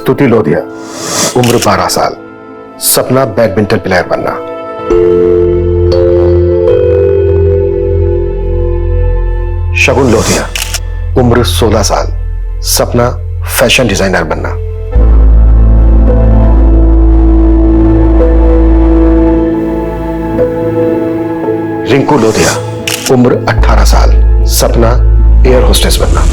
स्तुति लोधिया, उम्र 12 साल, सपना बैडमिंटन प्लेयर बनना। शगुन लोधिया, उम्र 16 साल, सपना फैशन डिजाइनर बनना। रिंकू लोधिया, उम्र 18 साल, सपना एयर होस्टेस बनना।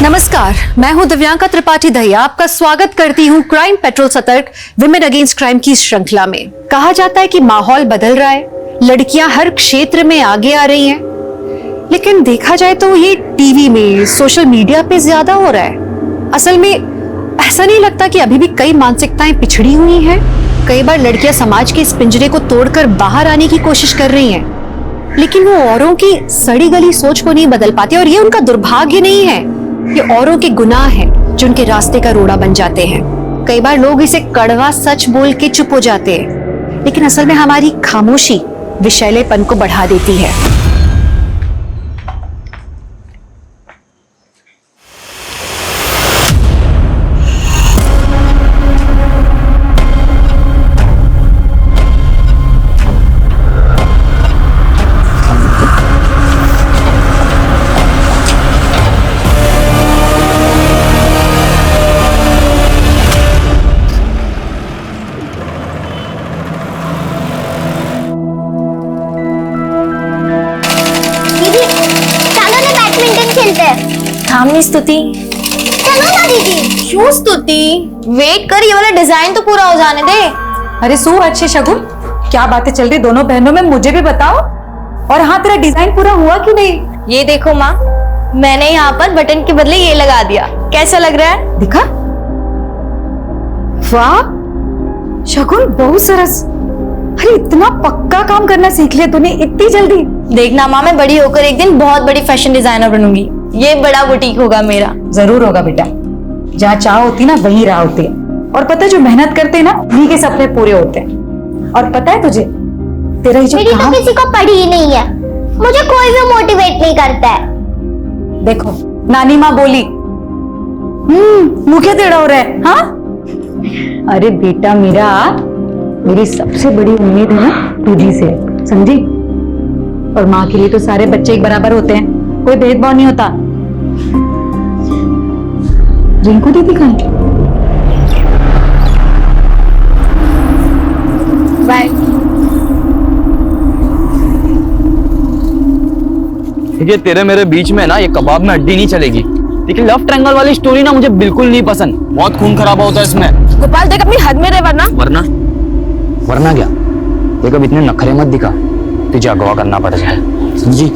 नमस्कार, मैं हूं दिव्यांका त्रिपाठी दहिया। आपका स्वागत करती हूं क्राइम पेट्रोल सतर्क विमेन अगेंस्ट क्राइम की श्रृंखला में। कहा जाता है कि माहौल बदल रहा है, लड़कियां हर क्षेत्र में आगे आ रही हैं, लेकिन देखा जाए तो ये टीवी में, सोशल मीडिया पे ज्यादा हो रहा है। असल में ऐसा नहीं लगता कि अभी भी कई मानसिकताएं पिछड़ी हुई हैं? कई बार लड़कियां समाज के इस पिंजरे को तोड़कर बाहर आने की कोशिश कर रही हैं, लेकिन वो औरों की सड़ी गली सोच को नहीं बदल पाती। और ये उनका दुर्भाग्य नहीं है, ये औरों के गुनाह हैं जो उनके रास्ते का रोड़ा बन जाते हैं। कई बार लोग इसे कड़वा सच बोल के चुप हो जाते हैं, लेकिन असल में हमारी खामोशी विषैलेपन को बढ़ा देती है। थामनी स्तुति, चलो ना दीदी। क्यों स्तुति? वेट कर, ये वाला डिजाइन तो पूरा हो जाने दे। अरे सु अच्छे शगुन, क्या बातें चल रही दोनों बहनों में, मुझे भी बताओ। और हाँ, तेरा डिजाइन पूरा हुआ कि नहीं? ये देखो माँ, मैंने यहाँ पर बटन के बदले ये लगा दिया। कैसा लग रहा है? दिखा? वाह शगुन, बहुत सरस। अरे इतना पक्का काम करना सीख लिया तूने इतनी जल्दी। देखना माँ, मैं बड़ी होकर एक दिन बहुत बड़ी फैशन डिजाइनर बनूंगी। ये बड़ा बुटीक होगा मेरा। जरूर होगा बेटा, जहाँ चाह होती ना वहीं राह होती है। और पता है, जो मेहनत करते हैं ना उन्हीं के सपने पूरे होते हैं। और पता है तुझे, तेरा ये जो मेरी तो किसी को पड़ी ही नहीं है, मुझे कोई भी मोटिवेट नहीं करता है। देखो नानी माँ बोली, मुंह क्या टेढ़ा हो रहा है? हाँ अरे बेटा मेरा, मेरी सबसे बड़ी उम्मीद है ना तुझी से, समझी? और माँ के लिए तो सारे बच्चे एक बराबर होते हैं, कोई भेदभाव नहीं होता। रिंकू दीदी कहाँ है? बाय। ये तेरे मेरे बीच में ना ये कबाब में हड्डी नहीं चलेगी। लेकिन लव ट्रायंगल वाली स्टोरी ना मुझे बिल्कुल नहीं पसंद, बहुत खून खराबा होता है इसमें। गोपाल देख, अपनी हद में रहे, वरना वरना क्या? देख अब इतने नखरे मत दिखा, तुझे अगवा करना पड़ जाए, समझी?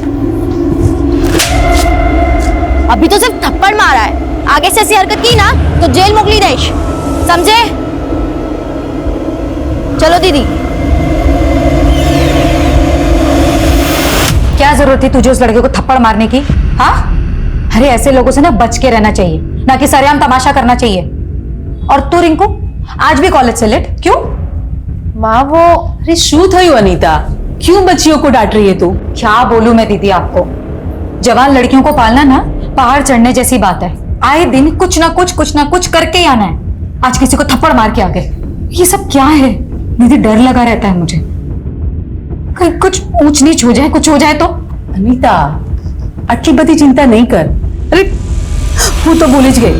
अभी तो सिर्फ थप्पड़ मारा है, आगे से ऐसी हरकत की ना तो जेल मोकली देश, समझे? चलो दीदी। क्या जरूरत थी तुझे उस लड़के को थप्पड़ मारने की? हाँ, अरे ऐसे लोगों से ना बच के रहना चाहिए, ना कि सरेआम तमाशा करना चाहिए। और तू रिंकू आज भी कॉलेज से लेट क्यों? माँ वो, अरे शू थई अनीता, क्यों बच्चियों को डांट रही है तू? क्या बोलूं मैं दीदी आपको, जवान लड़कियों को पालना ना पहाड़ चढ़ने जैसी बात है। आए दिन कुछ ना कुछ करके ही आना है। आज किसी को थप्पड़ मार के आ गए, ये सब क्या है दीदी? डर लगा रहता है मुझे, कहीं कुछ ऊंच नीच हो जाए, कुछ हो जाए तो। अनीता आटली बड़ी चिंता नहीं कर। अरे હું તો ભૂલી જ ગઈ।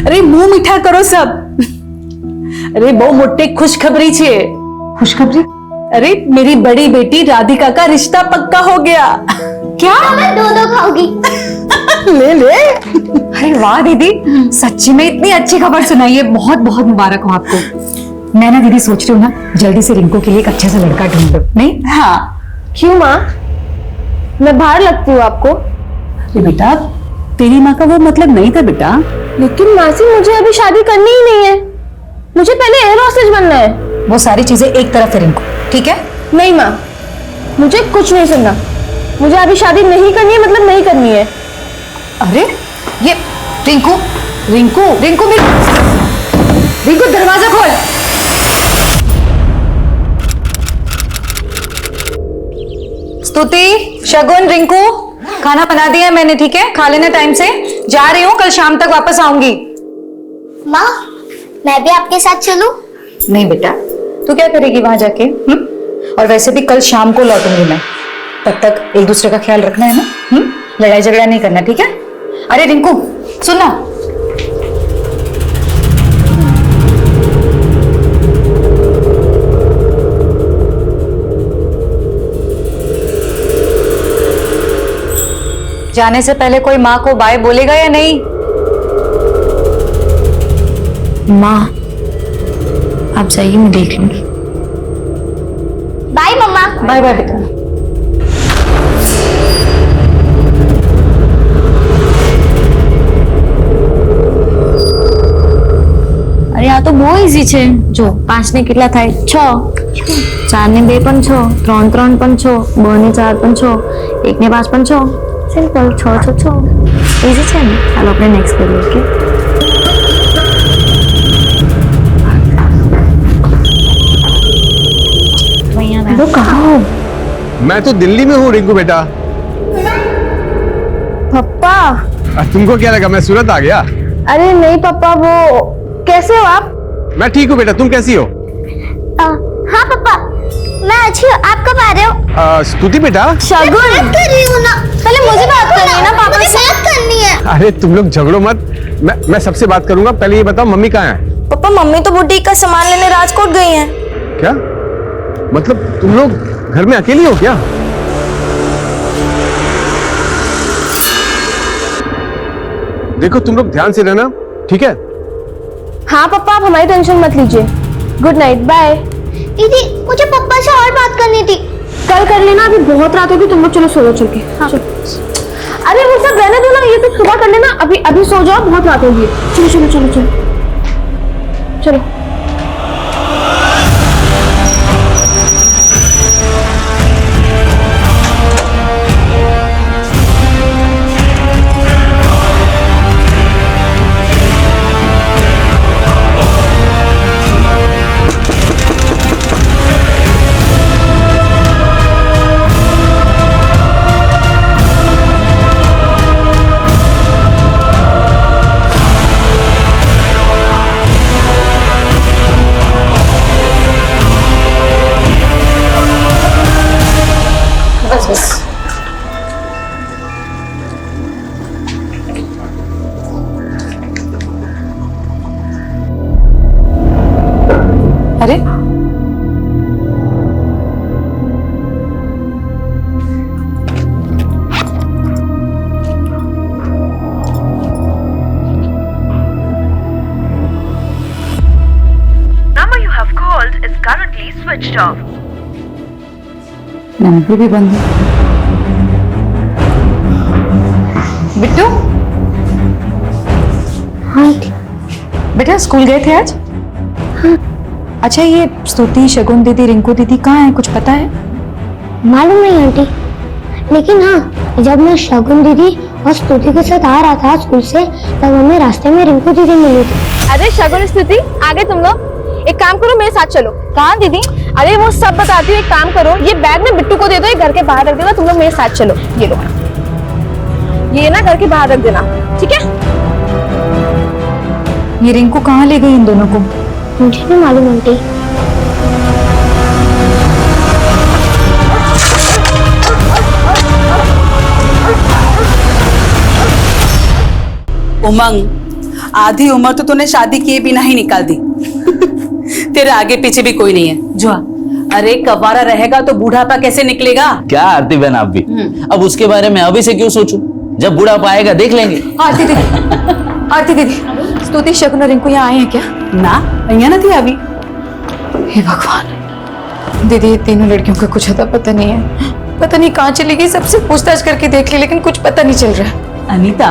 અરે મુંહ મીઠા કરો सब। अरे बहुत मोटे खुशखबरी छे। खुशखबरी? अरे मेरी बड़ी बेटी राधिका का रिश्ता पक्का हो गया। क्या? मैं दो खाऊंगी। ले ले। अरे वाह दीदी, सच्ची में इतनी अच्छी खबर सुनाई है, बहुत बहुत मुबारक हो आपको। मैं ना दीदी सोच रही हूँ ना, जल्दी से रिंकू के लिए एक अच्छा सा लड़का ढूंढ दो। नहीं? हाँ। क्यों माँ, मैं बाहर लगती हूँ आपको? अरे बेटा, तेरी माँ का वो मतलब नहीं था बेटा। लेकिन मासी, मुझे अभी शादी करनी ही नहीं है, मुझे पहले एयर होस्टेस बनना है। वो सारी चीजें एक तरफ है रिंकू, ठीक है? नहीं माँ, मुझे कुछ नहीं सुनना। मुझे अभी शादी नहीं करनी है, मतलब नहीं करनी है। अरे ये रिंकू रिंकू रिंकू रिंकू दरवाजा खोल। स्तुति, शगुन, रिंकू, खाना बना दिया है मैंने, ठीक है? खा लेना टाइम से। जा रही हूँ, कल शाम तक वापस आऊंगी। माँ, मैं भी आपके साथ चलूं? नहीं बेटा, तू क्या करेगी वहां जाके? और वैसे भी कल शाम को लौटूंगी मैं। तब तक एक दूसरे का ख्याल रखना है ना। लड़ाई झगड़ा नहीं करना, ठीक है? अरे रिंकू सुन ना, जाने से पहले कोई माँ को बाय बोलेगा या नहीं? माँ आप जाइए, मैं देख लूंगी। बाय मम्मा। बाय बाय बेटा। અરે આ તો બહુ ઈઝી છે। જો 5 ને કેટલા થાય? 6, 4 ને 2 પણ 6, 3 3 પણ 6, 2 ને 4 પણ 6, 1 ને 5 પણ 6। સિમ્પલ 6 6 6 ઈઝી છે ને? ચાલો આપણે નેક્સ્ટ કરીએ। ઓકે वो कहाँ हो? मैं तो दिल्ली में हूँ रिंकू बेटा। पप्पा। तुमको क्या लगा मैं सूरत आ गया? अरे नहीं पप्पा, वो कैसे हो आप? मैं ठीक हूँ बेटा, तुम कैसी हो? हाँ पापा, मैं अच्छी हूँ। आप कब आ रहे हो? स्तुति बेटा। शगुन बात कर रही हूँ ना। पहले मुझे बात करनी है ना पापा मुझे से। बात करनी है। अरे तुम लोग झगड़ो मत, मैं सबसे बात करूंगा। पहले ये बताओ मम्मी कहाँ है? पापा मम्मी तो बुटीक का सामान लेने राजकोट गई हैं। क्या मतलब तुम लोग घर में अकेली हो क्या? देखो तुम लोग ध्यान से रहना, ठीक है? हाँ पापा, आप हमारी टेंशन मत लीजिए। Good night, bye. दीदी, मुझे पापा से और बात करनी थी। कल कर लेना, अभी बहुत रात होगी, तुम लोग चलो सो जाओ चल के। हाँ। अरे वो सब रहने दो ना, ये तो सुबह कर लेना। अभी सो जाओ, बहुत रात होगी। चलो चलो चलो चलो चलो। अरे Number you have called is currently switched off. Number भी बंद है। बिट्टू। हाँ बेटा स्कूल गए थे आज? अच्छा ये स्तुति, शगुन दीदी, रिंकू दीदी कहाँ है, कुछ पता है? मालूम नहीं आंटी, लेकिन हाँ जब मैं शगुन दीदी और स्तुति के साथ आ रहा था स्कूल से, तब हमें रास्ते में रिंकू दीदी मिली थी। अरे शगुन स्थिति, आगे तुम लोग एक काम करो, मेरे साथ चलो। कहाँ दीदी? अरे वो सब बताती हूँ, एक काम करो, ये बैग में बिट्टू को दे दो, ये घर के बाहर रख देना। तुम लोग मेरे साथ चलो, ये लो, ये ना घर के बाहर रख देना, ठीक है? ये रिंकू कहाँ ले गई इन दोनों को? मुझे नहीं मालूम आंटी। उमंग, आधी उम्र तो तूने शादी किए बिना ही निकाल दी। तेरे आगे पीछे भी कोई नहीं है। जो अरे कवारा रहेगा तो बूढ़ापा कैसे निकलेगा? क्या आरती बहन आप भी, अब उसके बारे में अभी से क्यों सोचूं? जब बुढ़ापा आएगा देख लेंगे। आरती दीदी, आरती दीदी, स्तुति, शगुन और रिंकू यहाँ आए हैं क्या? ना અહીંયા નથી આવી। हे भगवान, दीदी ये तीनों लड़कियों का कुछ अता पता नहीं है। पता नहीं कहाँ चली गई, सबसे पूछताछ करके देख ली लेकिन कुछ पता नहीं चल रहा है। अनीता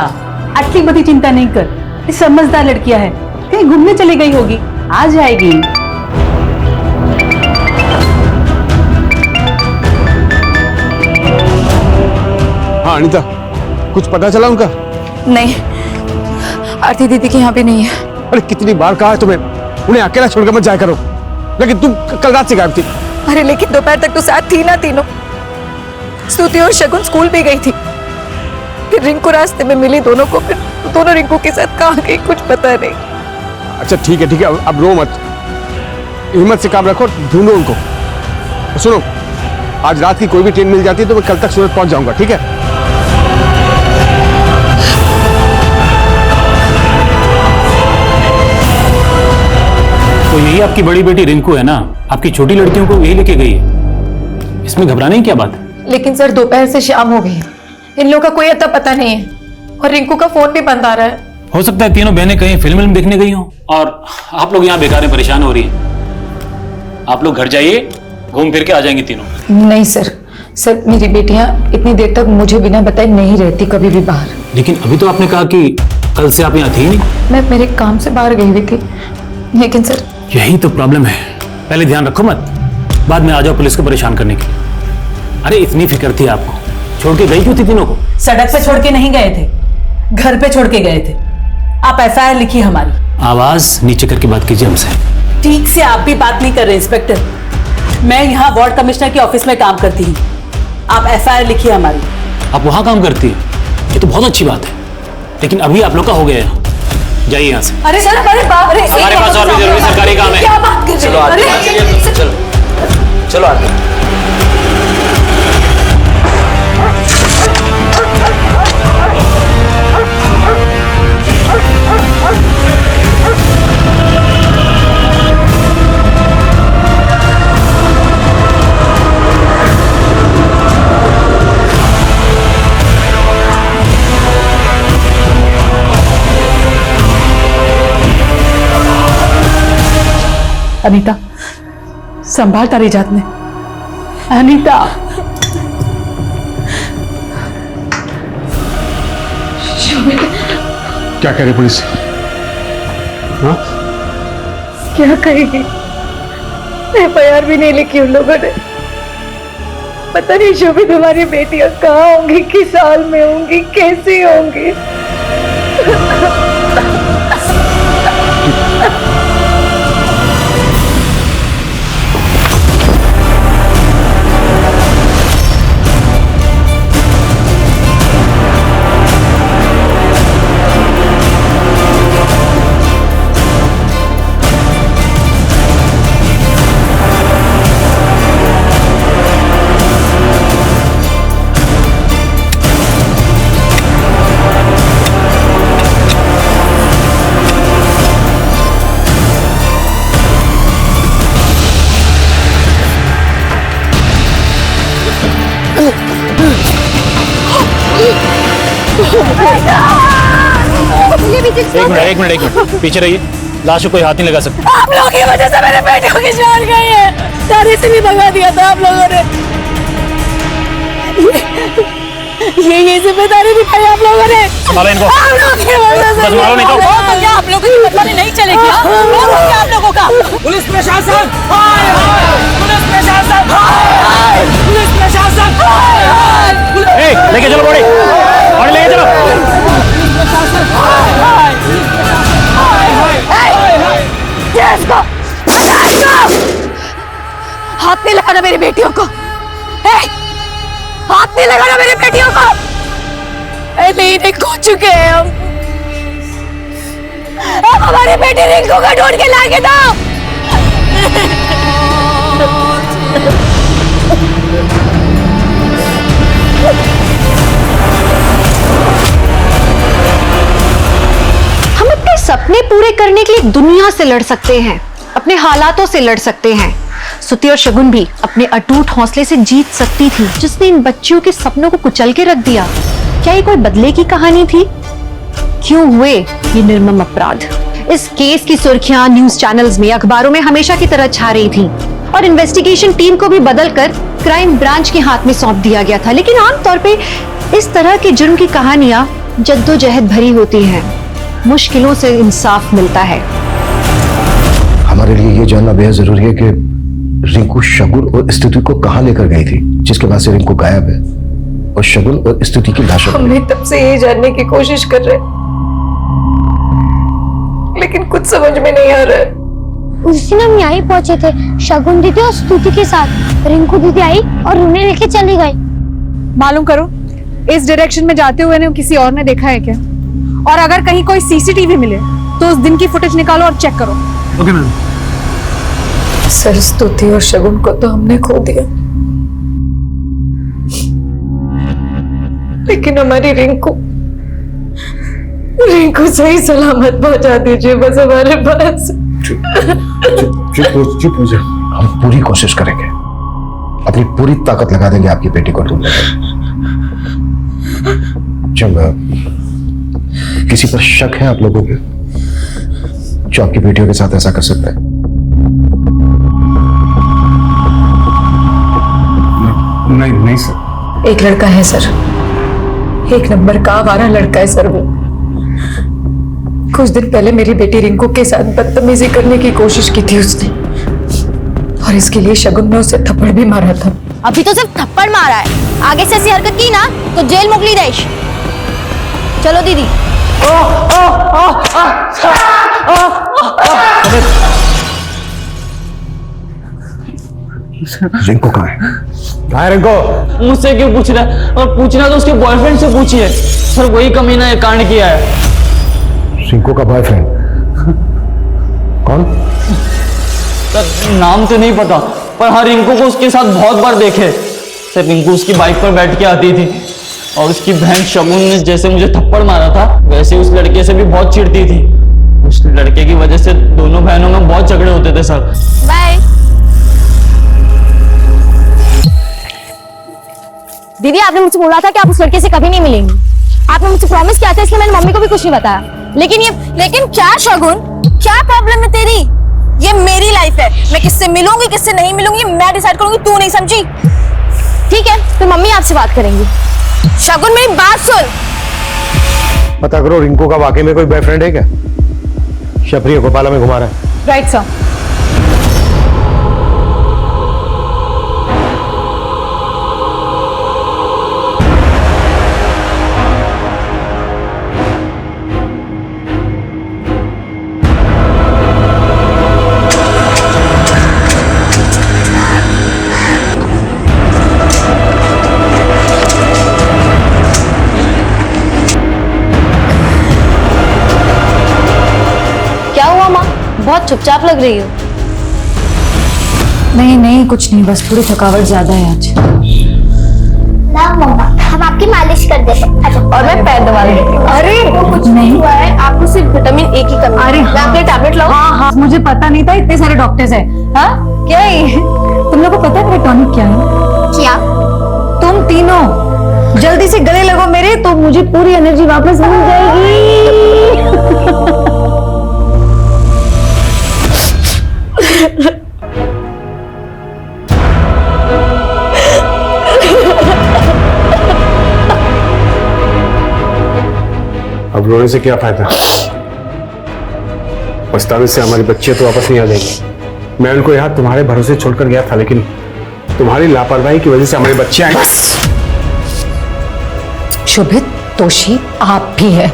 आटली बड़ी चिंता नहीं कर, ये समझदार लड़कियां है, कहीं घूमने चली गई होगी, आ जाएगी। हाँ अनीता, कुछ पता चला उनका? नहीं, आरती दीदी के यहाँ भी नहीं है। अरे कितनी बार कहा है तुम्हें, उन्हें अकेला छोड़कर मत जाया करो, लेकिन तुम कल रात से गायब थी। अरे लेकिन दोपहर तक तो साथ थी ना तीनों। स्तुति और शगुन स्कूल भी गई थी। फिर रिंकू रास्ते में मिली दोनों को, फिर दोनों रिंकू के साथ कहाँ गई कुछ पता नहीं। अच्छा ठीक है, अब रो मत, हिम्मत से काम रखो, ढूंढो उनको। सुनो, आज रात की कोई भी ट्रेन मिल जाती है तो मैं कल तक सूरत पहुंच जाऊंगा, ठीक है? तो यही आपकी बड़ी बेटी रिंकू है ना? आपकी छोटी लड़कियों को यही लेके गई है, इसमें घबराने की क्या बात है? लेकिन सर दोपहर से शाम हो गई, इन लोगों का कोई अता पता नहीं है और रिंकू का फोन भी बंद आ रहा है। हो सकता है तीनों बहनें कहीं फिल्म देखने गई हो और आप लोग यहाँ बेकार में परेशान हो रही हैं। आप लोग घर जाइए, घूम फिर के आ जाएंगी तीनों। नहीं सर, मेरी बेटियां इतनी देर तक मुझे बिना बताए नहीं रहती कभी भी बाहर। लेकिन अभी तो आपने कहा कि कल से आप यहाँ थी नहीं। मैं मेरे काम से बाहर गई हुई थी, लेकिन सर यही तो प्रॉब्लम है, पहले ध्यान रखो मत, बाद में आ जाओ पुलिस को परेशान करने के लिए। अरे इतनी फिक्र थी आपको, छोड़ के गई क्यों थी तीनों को? सड़क पे छोड़ के नहीं गए थे, घर पे छोड़ के गए थे। आप एफआईआर लिखिए हमारी। आवाज नीचे करके बात कीजिए हमसे। ठीक से आप भी बात नहीं कर रहे इंस्पेक्टर, मैं यहाँ वार्ड कमिश्नर के ऑफिस में काम करती हूँ। आप एफआईआर लिखिए हमारी। आप वहां काम करती है, ये तो बहुत अच्छी बात है, लेकिन अभी आप लोग का हो गया है, जाइए यहाँ से। अरे सर, अरे बाप रे, हमारे पास और भी जरूरी सरकारी काम है। क्या बात कर रहे हैं? चलो आते। अनीता, संभाल तारी जात ने। अनीता, क्या कह रही पुलिस? हाँ? क्या कहेगी? एफआईआर भी नहीं लिखी उन लोगों ने। पता नहीं शोभित हमारी बेटियां कहाँ होंगी, किस हाल में होंगी, कैसी होंगी। एक मिनट पीछे रहिए, लाश को कोई हाथ नहीं लगा सकता। आप लोगों की वजह से मेरे बेटियों की जान गई है, तारे से भी भगा दिया था आप लोगों ने। ये जिम्मेदारी निभाई आप लोगों ने। संभालो इनको। आप लोगों की वजह से। बस मारो नहीं तो। क्या आप लोगों की बदमाशी नहीं चलेगी? क्या आप लोगों का? पुलिस प्रशासन, हाय हाय! पुलिस प्रशासन, हाय हाय! पुलिस प्रशासन, हाय हाय! ए, लेके चलो बॉडी, बॉडी लेके चलो। पुलिस प्रशासन, हाय हाय! हाय हाय! हाथ नहीं लगाना मेरी बेटियों को। हाथ नहीं लगाना मेरी बेटियों को। नहीं खो चुके हैं हम। अब हमारी बेटी रिंकू को ढूंढ के लाके दो। हम अपने सपने पूरे करने के लिए दुनिया से लड़ सकते हैं, अपने हालातों से लड़ सकते हैं। सुती और शगुन भी अपने अटूट हौसले से जीत सकती थी, जिसने इन बच्चियों के सपनों को कुचल के रख दिया। क्या ये कोई बदले की कहानी थी? क्यों हुए ये निर्मम अपराध? इस केस की सुर्खियां न्यूज चैनल्स में, अखबारों में हमेशा की तरह छा रही थी और इन्वेस्टिगेशन टीम को भी बदलकर क्राइम ब्रांच के हाथ में सौंप दिया गया था। लेकिन आमतौर पे इस तरह के जुर्म की कहानियां जद्दोजहद भरी होती हैं, मुश्किलों से इंसाफ मिलता है। हमारे लिए ये जानना बेहद जरूरी है कि रिंकू शगुन और स्तुति को कहां लेकर गई थी, जिसके बाद से रिंकू गायब है और शगुन और स्तुति की लाशें। हम भी तब से ये जानने की कोशिश कर रहे हैं, लेकिन कुछ समझ में नहीं आ रहा है। उस दिन हम यहीं पहुंचे थे शगुन दीदी और स्तुति के साथ। रिंकू दीदी आई और उन्हें लेके चली गई। मालूम करो इस डायरेक्शन में जाते हुए ने किसी और ने देखा है क्या? और अगर कहीं कोई सीसीटीवी मिले तो उस दिन की फुटेज निकालो और चेक करो। Okay ma'am. सर, स्तुति और शगुन को तो हमने खो दिया, लेकिन हमारी रिंकू सही सलामत पहुंचा दीजिए बस हमारे पास। चुप हो जा। हम पूरी कोशिश करेंगे, अपनी पूरी ताकत लगा देंगे आपकी बेटी को ढूंढने में। जब किसी पर शक है आप लोगों के जो आपकी बेटियों के साथ ऐसा कर सकता है? नहीं सर। एक लड़का है सर, एक नंबर का आवारा लड़का है सर वो। कुछ दिन पहले मेरी बेटी रिंकू के साथ बदतमीजी करने की कोशिश की थी उसने, और इसके लिए शगुन ने उसे थप्पड़ भी मारा था। अभी तो सिर्फ थप्पड़ मारा है, आगे से ऐसी हरकत की ना तो जेल मोकली देश। चलो दीदी। रिंकू कहाँ है? रिंकू मुझसे क्यों पूछ रहा है? और पूछना तो उसके बॉयफ्रेंड से पूछिए सर, वही कमीना ये कांड किया है। रिंकू का बॉयफ्रेंड कौन? सर नाम तो नहीं पता, पर हाँ रिंकू को उसके साथ बहुत बार देखे। सर रिंकू उसकी बाइक पर बैठ के आती थी, और उसकी बहन शगुन ने जैसे मुझे थप्पड़ मारा था वैसे उस लड़के से भी बहुत चिढ़ती थी। उस लड़के की वजह से दोनों बहनों में बहुत झगड़े होते थे सर। बाय। दीदी, आपने मुझसे बोला था कि आप उस लड़के से कभी नहीं मिलेंगी। आपने मुझसे प्रॉमिस किया था, इसलिए मैंने मम्मी को भी कुछ नहीं बताया। लेकिन क्या शगुन, क्या प्रॉब्लम है तेरी? ये मेरी लाइफ है, मैं किससे मिलूंगी किससे नहीं मिलूंगी मैं डिसाइड करूंगी, तू नहीं समझी? ठीक है, तो मम्मी आपसे बात करेंगी। शगुन मेरी बात सुन। पता करो रिंकू का वाकई में कोई बॉयफ्रेंड है क्या? शबरी गोपाला में घुमा रहा है। Right sir. बहुत चुपचाप लग रही हो। नहीं कुछ नहीं, बस थोड़ी थकावट ज्यादा है आज। ना मम्मा, हम आपकी मालिश कर देते हैं। और मैं पैर दबा देती हूँ। अरे कुछ नहीं हुआ है, आपको सिर्फ विटामिन ए की कमी। अरे मैं आपके टैबलेट लाऊं? हाँ, मुझे पता नहीं था इतने सारे डॉक्टर्स हैं। हाँ क्या है? तुम लोगों को पता है मेरा टॉनिक क्या है? क्या? तुम तीनों जल्दी से गले लगो मेरे, तो मुझे पूरी एनर्जी वापस मिल जाएगी। अब रोने से क्या फायदा? पछतावे से हमारी बच्चियां तो वापस नहीं आ जाएंगी। मैं उनको यहाँ तुम्हारे भरोसे छोड़कर गया था, लेकिन तुम्हारी लापरवाही की वजह से हमारी बच्चियां। शोभित, तोशी आप भी है।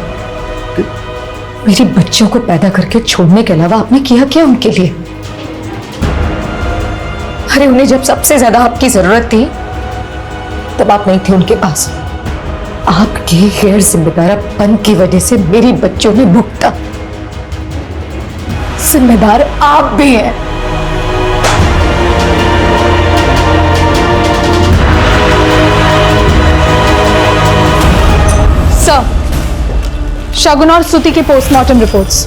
मेरी बच्चों को पैदा करके छोड़ने के अलावा आपने किया क्या उनके लिए? अरे उन्हें जब सबसे ज्यादा आपकी जरूरत थी तब आप नहीं थे उनके पास। आपके गैर जिम्मेदारपन की वजह से मेरी बच्चों ने भुगता। जिम्मेदार आप भी हैं। सर, शगुन और स्तुति के पोस्टमार्टम रिपोर्ट्स,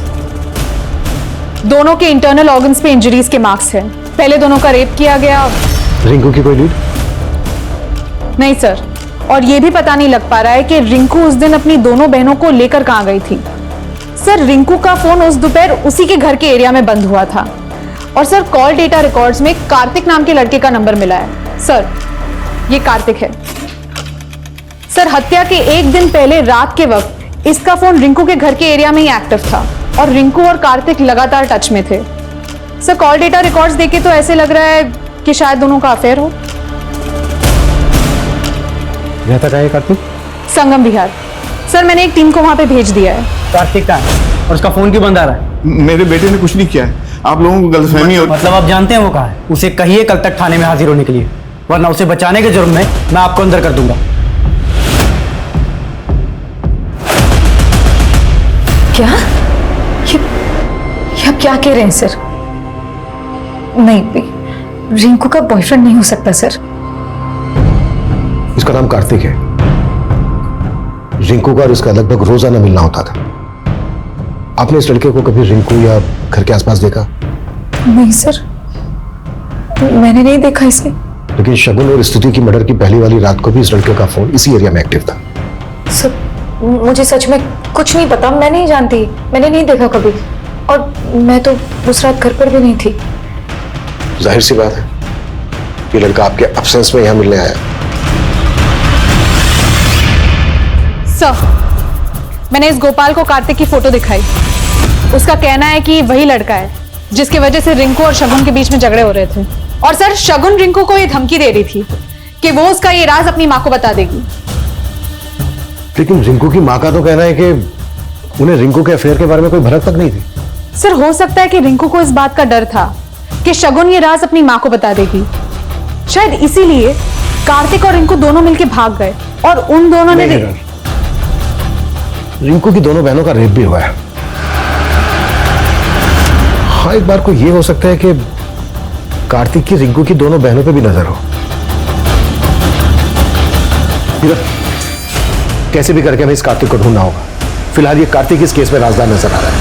दोनों के इंटरनल ऑर्गन्स पे इंजरीज के मार्क्स हैं। पहले दोनों का रेप किया गया। रिंकू की कोई लीड? नहीं सर, और ये भी पता नहीं लग पा रहा है कि रिंकू उस दिन अपनी दोनों बहनों को लेकर कहां गई थी। सर रिंकू का फोन उस दोपहर उसी के घर के एरिया में बंद हुआ था, और सर कॉल डेटा रिकॉर्ड्स में कार्तिक नाम के लड़के का नंबर मिला है। सर ये कार्तिक है। सर हत्या के एक दिन पहले रात के वक्त इसका फोन रिंकू के घर के एरिया में ही एक्टिव था, और रिंकू और कार्तिक लगातार टच में थे। सर कॉल डेटा रिकॉर्ड्स देखे तो ऐसे लग रहा है कि शायद दोनों का अफेयर हो। रहता कहाँ है कार्तिक? संगम विहार। सर मैंने एक टीम को वहां पे भेज दिया है। कार्तिक का है और उसका फोन क्यों बंद आ रहा है? मेरे बेटे ने कुछ नहीं किया है, आप लोगों को गलतफहमी हो। मतलब आप जानते हैं वो कहाँ है? उसे कहिए कल तक थाने में हाजिर होने के लिए, वरना उसे बचाने के जुर्म में मैं आपको अंदर कर दूंगा। क्या ये आप क्या कह रहे हैं सर? नहीं, रिंकू का बॉयफ्रेंड नहीं हो सकता सर। इसका नाम कार्तिक है। रिंकू का और इसका लगभग रोजाना मिलना होता था। आपने इस लड़के को कभी रिंकू या घर के आसपास देखा? नहीं सर, मैंने नहीं देखा इसे। लेकिन शगुन और स्तुति की मर्डर की पहली वाली रात को भी इस लड़के का फोन इसी एरिया में एक्टिव था। सर मुझे सच में कुछ नहीं पता, मैं नहीं जानती, मैंने नहीं देखा कभी, और मैं तो उस रात घर पर भी नहीं थी। जाहिर सी बात है, ये लड़का आपके एब्सेंस में यहां मिलने आया। सर, मैंने इस गोपाल को कार्तिक की फोटो दिखाई। उसका कहना है कि वही लड़का है जिसकी वजह से रिंकू और शगुन के बीच में झगड़े हो रहे थे। और सर, शगुन रिंकू को ये धमकी दे रही थी कि वो उसका ये राज अपनी मां को बता देगी। लेकिन रिंकू की मां का तो कहना है कि उन्हें रिंकू के अफेयर के बारे में कोई भनक तक नहीं थी। सर, हो सकता है कि रिंकू को इस बात का डर था कि शगुन ये राज अपनी मां को बता देगी। शायद इसीलिए कार्तिक और रिंकू दोनों मिलकर भाग गए और उन दोनों ने रिंकू की दोनों बहनों का रेप भी हुआ है। हाँ, एक बार को ये हो सकता है कि कार्तिक की रिंकू की दोनों बहनों पे भी नजर हो। कैसे भी करके हमें इस कार्तिक को ढूंढना होगा। फिलहाल ये कार्तिक इस केस में राजदार नजर आ रहा है।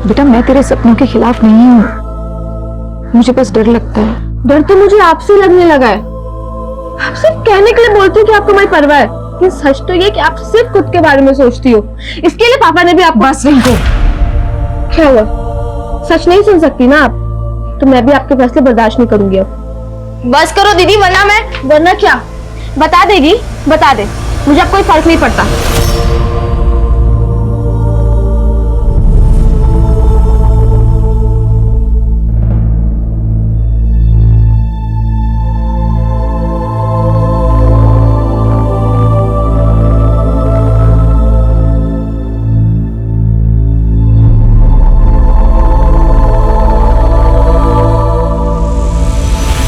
बेटा, मैं तेरे सपनों के खिलाफ नहीं हूँ, मुझे बस डर लगता है। डर तो मुझे आपसे लगने लगा है। आप सिर्फ कहने के लिए बोलती हो कि आपको मेरी परवाह है, लेकिन सच तो ये कि आप सिर्फ खुद के बारे में सोचती हो। इसके लिए पापा ने भी आपको। बस रिंकू, क्या हुआ? सच नहीं सुन सकती ना आप? तो मैं भी आपके फैसले बर्दाश्त नहीं करूंगी अब। बस करो दीदी, वरना क्या? बता देगी, बता दे, मुझे अब कोई फर्क नहीं पड़ता।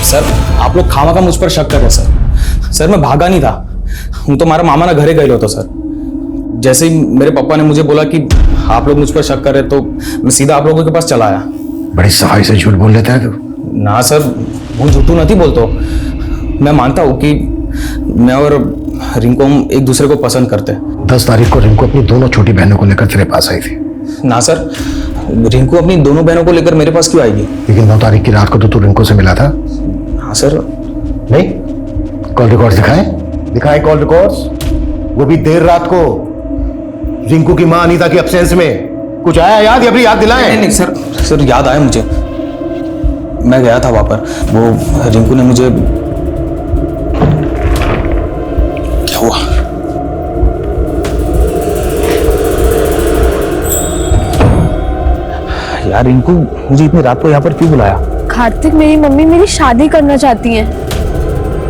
सर, आप लोग खामा का मुझ पर शक कर रहे हैं सर। मैं भागा नहीं था, हूँ तो हमारा मामा ना घरे गए तो सर। जैसे ही मेरे पापा ने मुझे बोला कि आप लोग मुझ पर शक कर रहे, तो मैं सीधा आप लोगों के पास चला आया। बड़ी सफाई से झूठ बोल लेता है तू। ना सर, वो झूठू नहीं बोलता। मैं मानता हूँ कि मैं और रिंकू हम एक दूसरे को पसंद करते हैं। 10 तारीख को रिंकू अपनी दोनों छोटी बहनों को लेकर तेरे पास आई थी। ना सर, रिंकू अपनी दोनों बहनों को लेकर मेरे पास क्यों आएगी? लेकिन 9 तारीख की रात को तो तू रिंकू से मिला था। हाँ सर। नहीं, कॉल रिकॉर्ड्स दिखाएं कॉल रिकॉर्ड्स। वो भी देर रात को रिंकू की मां अनीता की एब्सेंस में। कुछ आया याद या फिर याद दिलाएं? नहीं सर, याद आया मुझे। मैं गया था वहां पर, वो रिंकू ने मुझे। क्या हुआ? यार रिंकू मुझे इतनी रात को यहाँ पर क्यों बुलाया? कार्तिक, मेरी मम्मी मेरी शादी करना चाहती हैं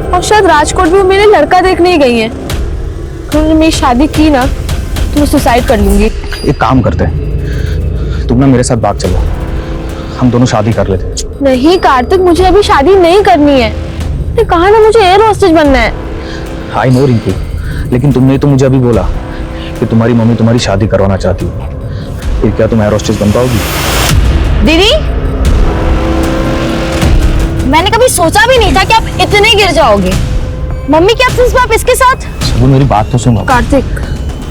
और शायद राजकोट भी वो मेरे लड़का देखने ही गई हैं। उन्होंने मेरी शादी की ना तो मैं सुसाइड कर लूंगी। एक काम करते हैं, तुम ना मेरे साथ भाग चलो, हम दोनों शादी कर लेते हैं। नहीं कार्तिक, मुझे अभी शादी नहीं करनी है। मैंने कहा ना, मुझे एयर होस्टेज बनना है। आई नो रिंकू, लेकिन तुमने तो मुझे अभी बोला कि तुम्हारी मम्मी तुम्हारी शादी करवाना चाहती है। फिर क्या तुम एयर होस्टेज बन पाओगी? दीदी, मैंने कभी सोचा भी नहीं था कि आप इतने गिर जाओगे। मम्मी के एब्सेंस में आप इसके साथ। वो मेरी बात तो सुनो। कार्तिक,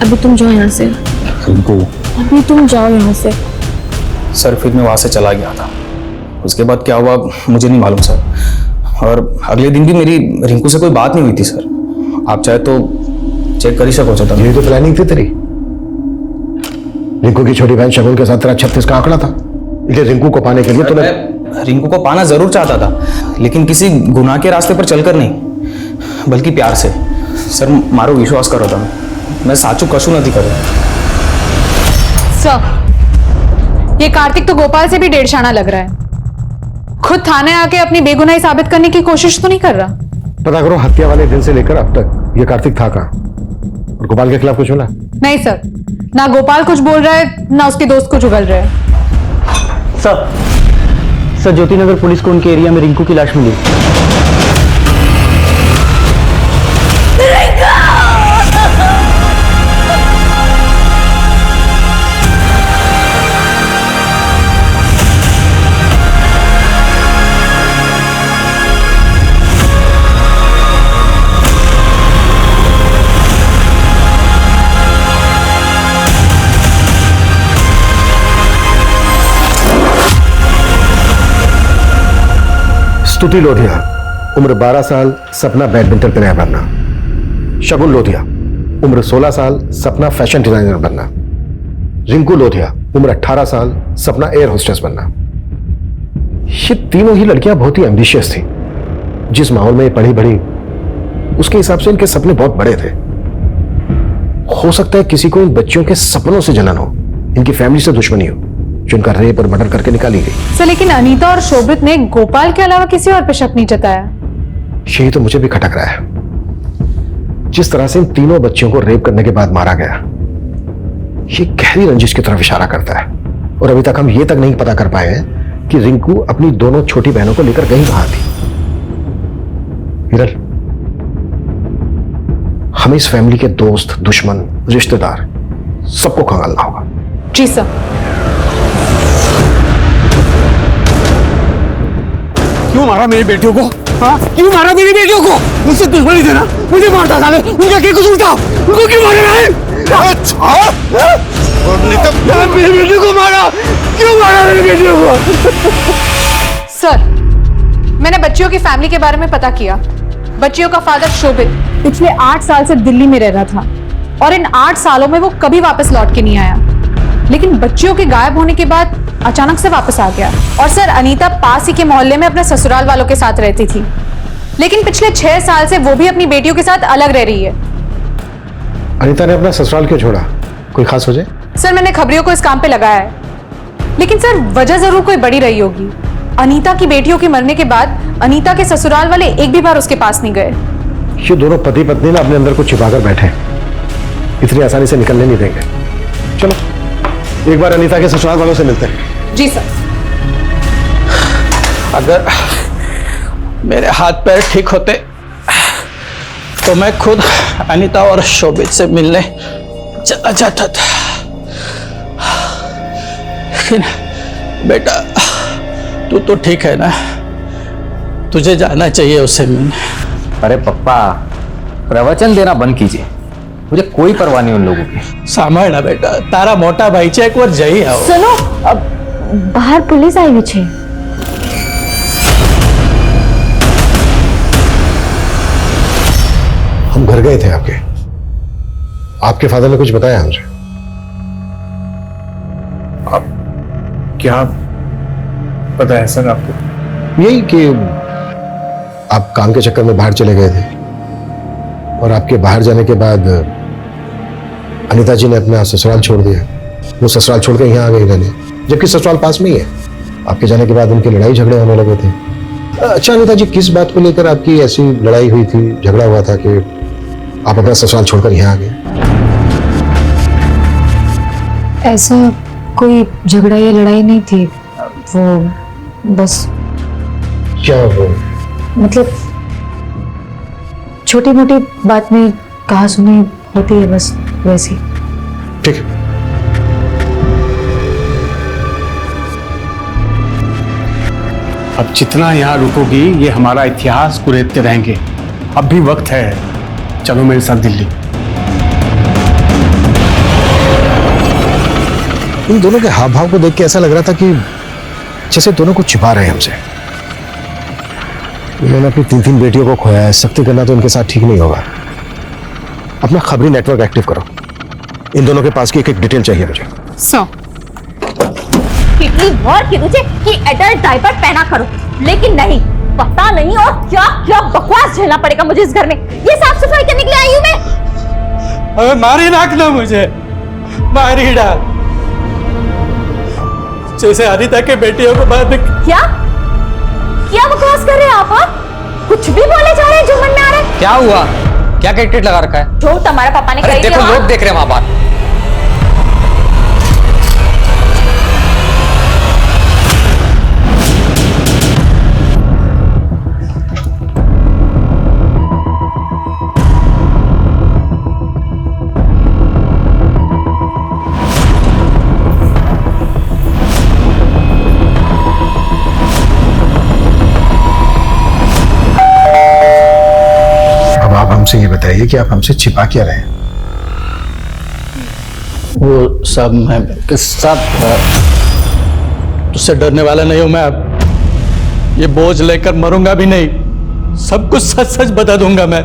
अभी तुम जाओ यहाँ से। रिंकू, अभी तुम जाओ यहाँ से। सर फिर मैं वहां से चला गया था। उसके बाद क्या हुआ मुझे नहीं मालूम सर। और अगले दिन भी मेरी रिंकू से कोई बात नहीं हुई थी सर। आप चाहे तो चेक कर ही सको। चाहता ये तो प्लानिंग थी तेरी। रिंकू की छोटी बहन शगुन के साथ तेरा 36 का आंकड़ा था। इसलिए रिंकू को पाने के लिए तूने। रिंकू को पाना जरूर चाहता था, लेकिन किसी गुनाह के रास्ते पर चलकर नहीं, बल्कि प्यार से। सर मारो विश्वास करो था, मैं साचू कशु नहीं करूँ। सर, ये कार्तिक तो गोपाल से भी डेढ़शाना लग रहा है। खुद थाने आके अपनी बेगुनाही साबित करने की कोशिश तो नहीं कर रहा। पता करो, हत्या वाले दिन से लेकर अब तक ये कार्तिक था कहाँ? और गोपाल के खिलाफ कुछ बोला? नहीं सर, ना गोपाल कुछ बोल रहा है ना उसके दोस्त कुछ उगल रहा है। सर, ज्योति नगर पुलिस को उनके एरिया में रिंकू की लाश मिली। स्तुति लोधिया, उम्र 12 साल, सपना बैडमिंटन प्लेयर बनना। शगुन लोधिया, उम्र 16 साल, सपना फैशन डिजाइनर बनना। रिंकू लोधिया, उम्र 18 साल, सपना एयर होस्टेस बनना। ये तीनों ही लड़कियां बहुत ही एम्बिशियस थी। जिस माहौल में ये पढ़ी बढ़ी, उसके हिसाब से इनके सपने बहुत बड़े थे। हो सकता है किसी को इन बच्चियों के सपनों से जलन हो, इनकी फैमिली से दुश्मनी हो, जो इनका रेप और मर्डर करके निकाली गई। सर लेकिन अनीता और शोभित ने गोपाल के अलावा किसी और पे शक नहीं जताया। यही तो मुझे भी खटक रहा है। जिस तरह से इन तीनों बच्चियों को रेप करने के बाद मारा गया, ये गहरी रंजिश की तरफ इशारा करता है। और अभी तक हम ये तक नहीं पता कर पाए हैं कि रिंकू अपनी दोनों छोटी बहनों को लेकर गई कहां थी। हिरल, हमें इस फैमिली के दोस्त, दुश्मन, रिश्तेदार सबको खंगालना होगा। जी सर। क्यों मारा मेरी बेटियों को? हाँ, क्यों मारा मेरी बेटियों को? मुझसे दुश्मनी थे ना, मुझे मारता था। उनका क्या कसूर था? उनको क्यों मारा है? मेरी बेटियों को मारा, क्यों मारा मेरी बेटियों को? सर, मैंने बच्चियों की फैमिली के बारे में पता किया। बच्चियों का फादर शोभित पिछले 8 साल से दिल्ली में रह रहा था और इन 8 सालों में वो कभी वापस लौट के नहीं आया। लेकिन बच्चियों के गायब होने के बाद अचानक से वापस आ गया। और सर, अनीता पास ही के मोहल्ले में अपने ससुराल वालों के साथ रहती थी, लेकिन पिछले 6 साल से वो भी अपनी बेटियों के साथ अलग रह रही है। अनीता ने अपना ससुराल क्यों छोड़ा? कोई खास वजह? सर, मैंने खबरियों को इस काम पे लगाया है, लेकिन सर वजह जरूर कोई बड़ी रही होगी। अनीता की बेटियों के मरने के बाद अनीता के ससुराल वाले एक भी बार उसके पास नहीं गए। ये दोनों पति पत्नी ना अपने अंदर कुछ छिपाकर बैठे, इतनी आसानी से निकलने नहीं देंगे। चलो एक बार अनीता के ससुराल वालों से मिलते हैं। जी सर। अगर मेरे हाथ पैर ठीक होते तो मैं खुद अनीता और शोभित से मिलने चला जाता था, लेकिन बेटा तू तो ठीक है ना, तुझे जाना चाहिए उससे मिलने। अरे पप्पा, प्रवचन देना बंद कीजिए, मुझे कोई परवाह नहीं उन लोगों की। सामना बेटा, तारा मोटा भाई છે, એક વાર જઈ આવો। सुनो, अब बाहर पुलिस आई हुई है। हम घर गए थे आपके फादर ने कुछ बताया हमसे? आप क्या पता है सर आपको? यही कि आप काम के चक्कर में बाहर चले गए थे और आपके बाहर जाने के बाद अनीता जी ने अपना ससुराल छोड़ दिया। वो ससुराल छोड़ के यहाँ आ गई रहने, जबकि ससुराल पास में ही है। आपके जाने के बाद उनके लड़ाई झगड़े होने लगे थे। अच्छा अनीता जी, किस बात को लेकर आपकी ऐसी लड़ाई हुई थी, झगड़ा हुआ था कि आप अपना ससुराल छोड़कर यहाँ आ गए? ऐसा कोई झगड़ा या लड़ाई नहीं थी, वो बस क्या वो मतलब छोटी मोटी बात में कहा सुनी होती है, बस वैसी। ठीक है। अब जितना यहाँ रुकोगी ये हमारा इतिहास कुरेदते रहेंगे। अब भी वक्त है, चलो मेरे साथ दिल्ली। इन दोनों के हाव भाव को देख के ऐसा लग रहा था कि जैसे दोनों को छिपा रहे हैं हमसे। इन्होंने अपनी 3 बेटियों को खोया है, सख्ती करना तो इनके साथ ठीक नहीं होगा। अपना खबरी नेटवर्क एक्टिव करो। इन दोनों के पास की एक डिटेल चाहिए मुझे। कितनी बार की तुझे कि एडल्ट डायपर पहना करो, लेकिन नहीं, पता नहीं और क्या क्या बकवास झेलना पड़ेगा मुझे इस घर में। ये साफ सफाई करने के लिए आई हूं मैं। अबे मारी नाकना मुझे, मारी डाल, जैसे अनीता के बेटियों को बाद में। क्या क्या बकवास कर रहे हैं आप? कुछ भी बोले जा रहे हैं जो मन में आ रहा है। क्या हुआ? क्या कैटेट लगा रखा है? जो तुम्हारे पापा ने अरे कही देखो, लोग देख रहे हैं वहां बात। हमसे ये बताइए कि आप हमसे छिपा क्या रहे हैं? वो सब मैं सब तुझसे डरने वाला नहीं हूं मैं। ये बोझ लेकर मरूंगा भी नहीं, सब कुछ सच सच बता दूंगा मैं।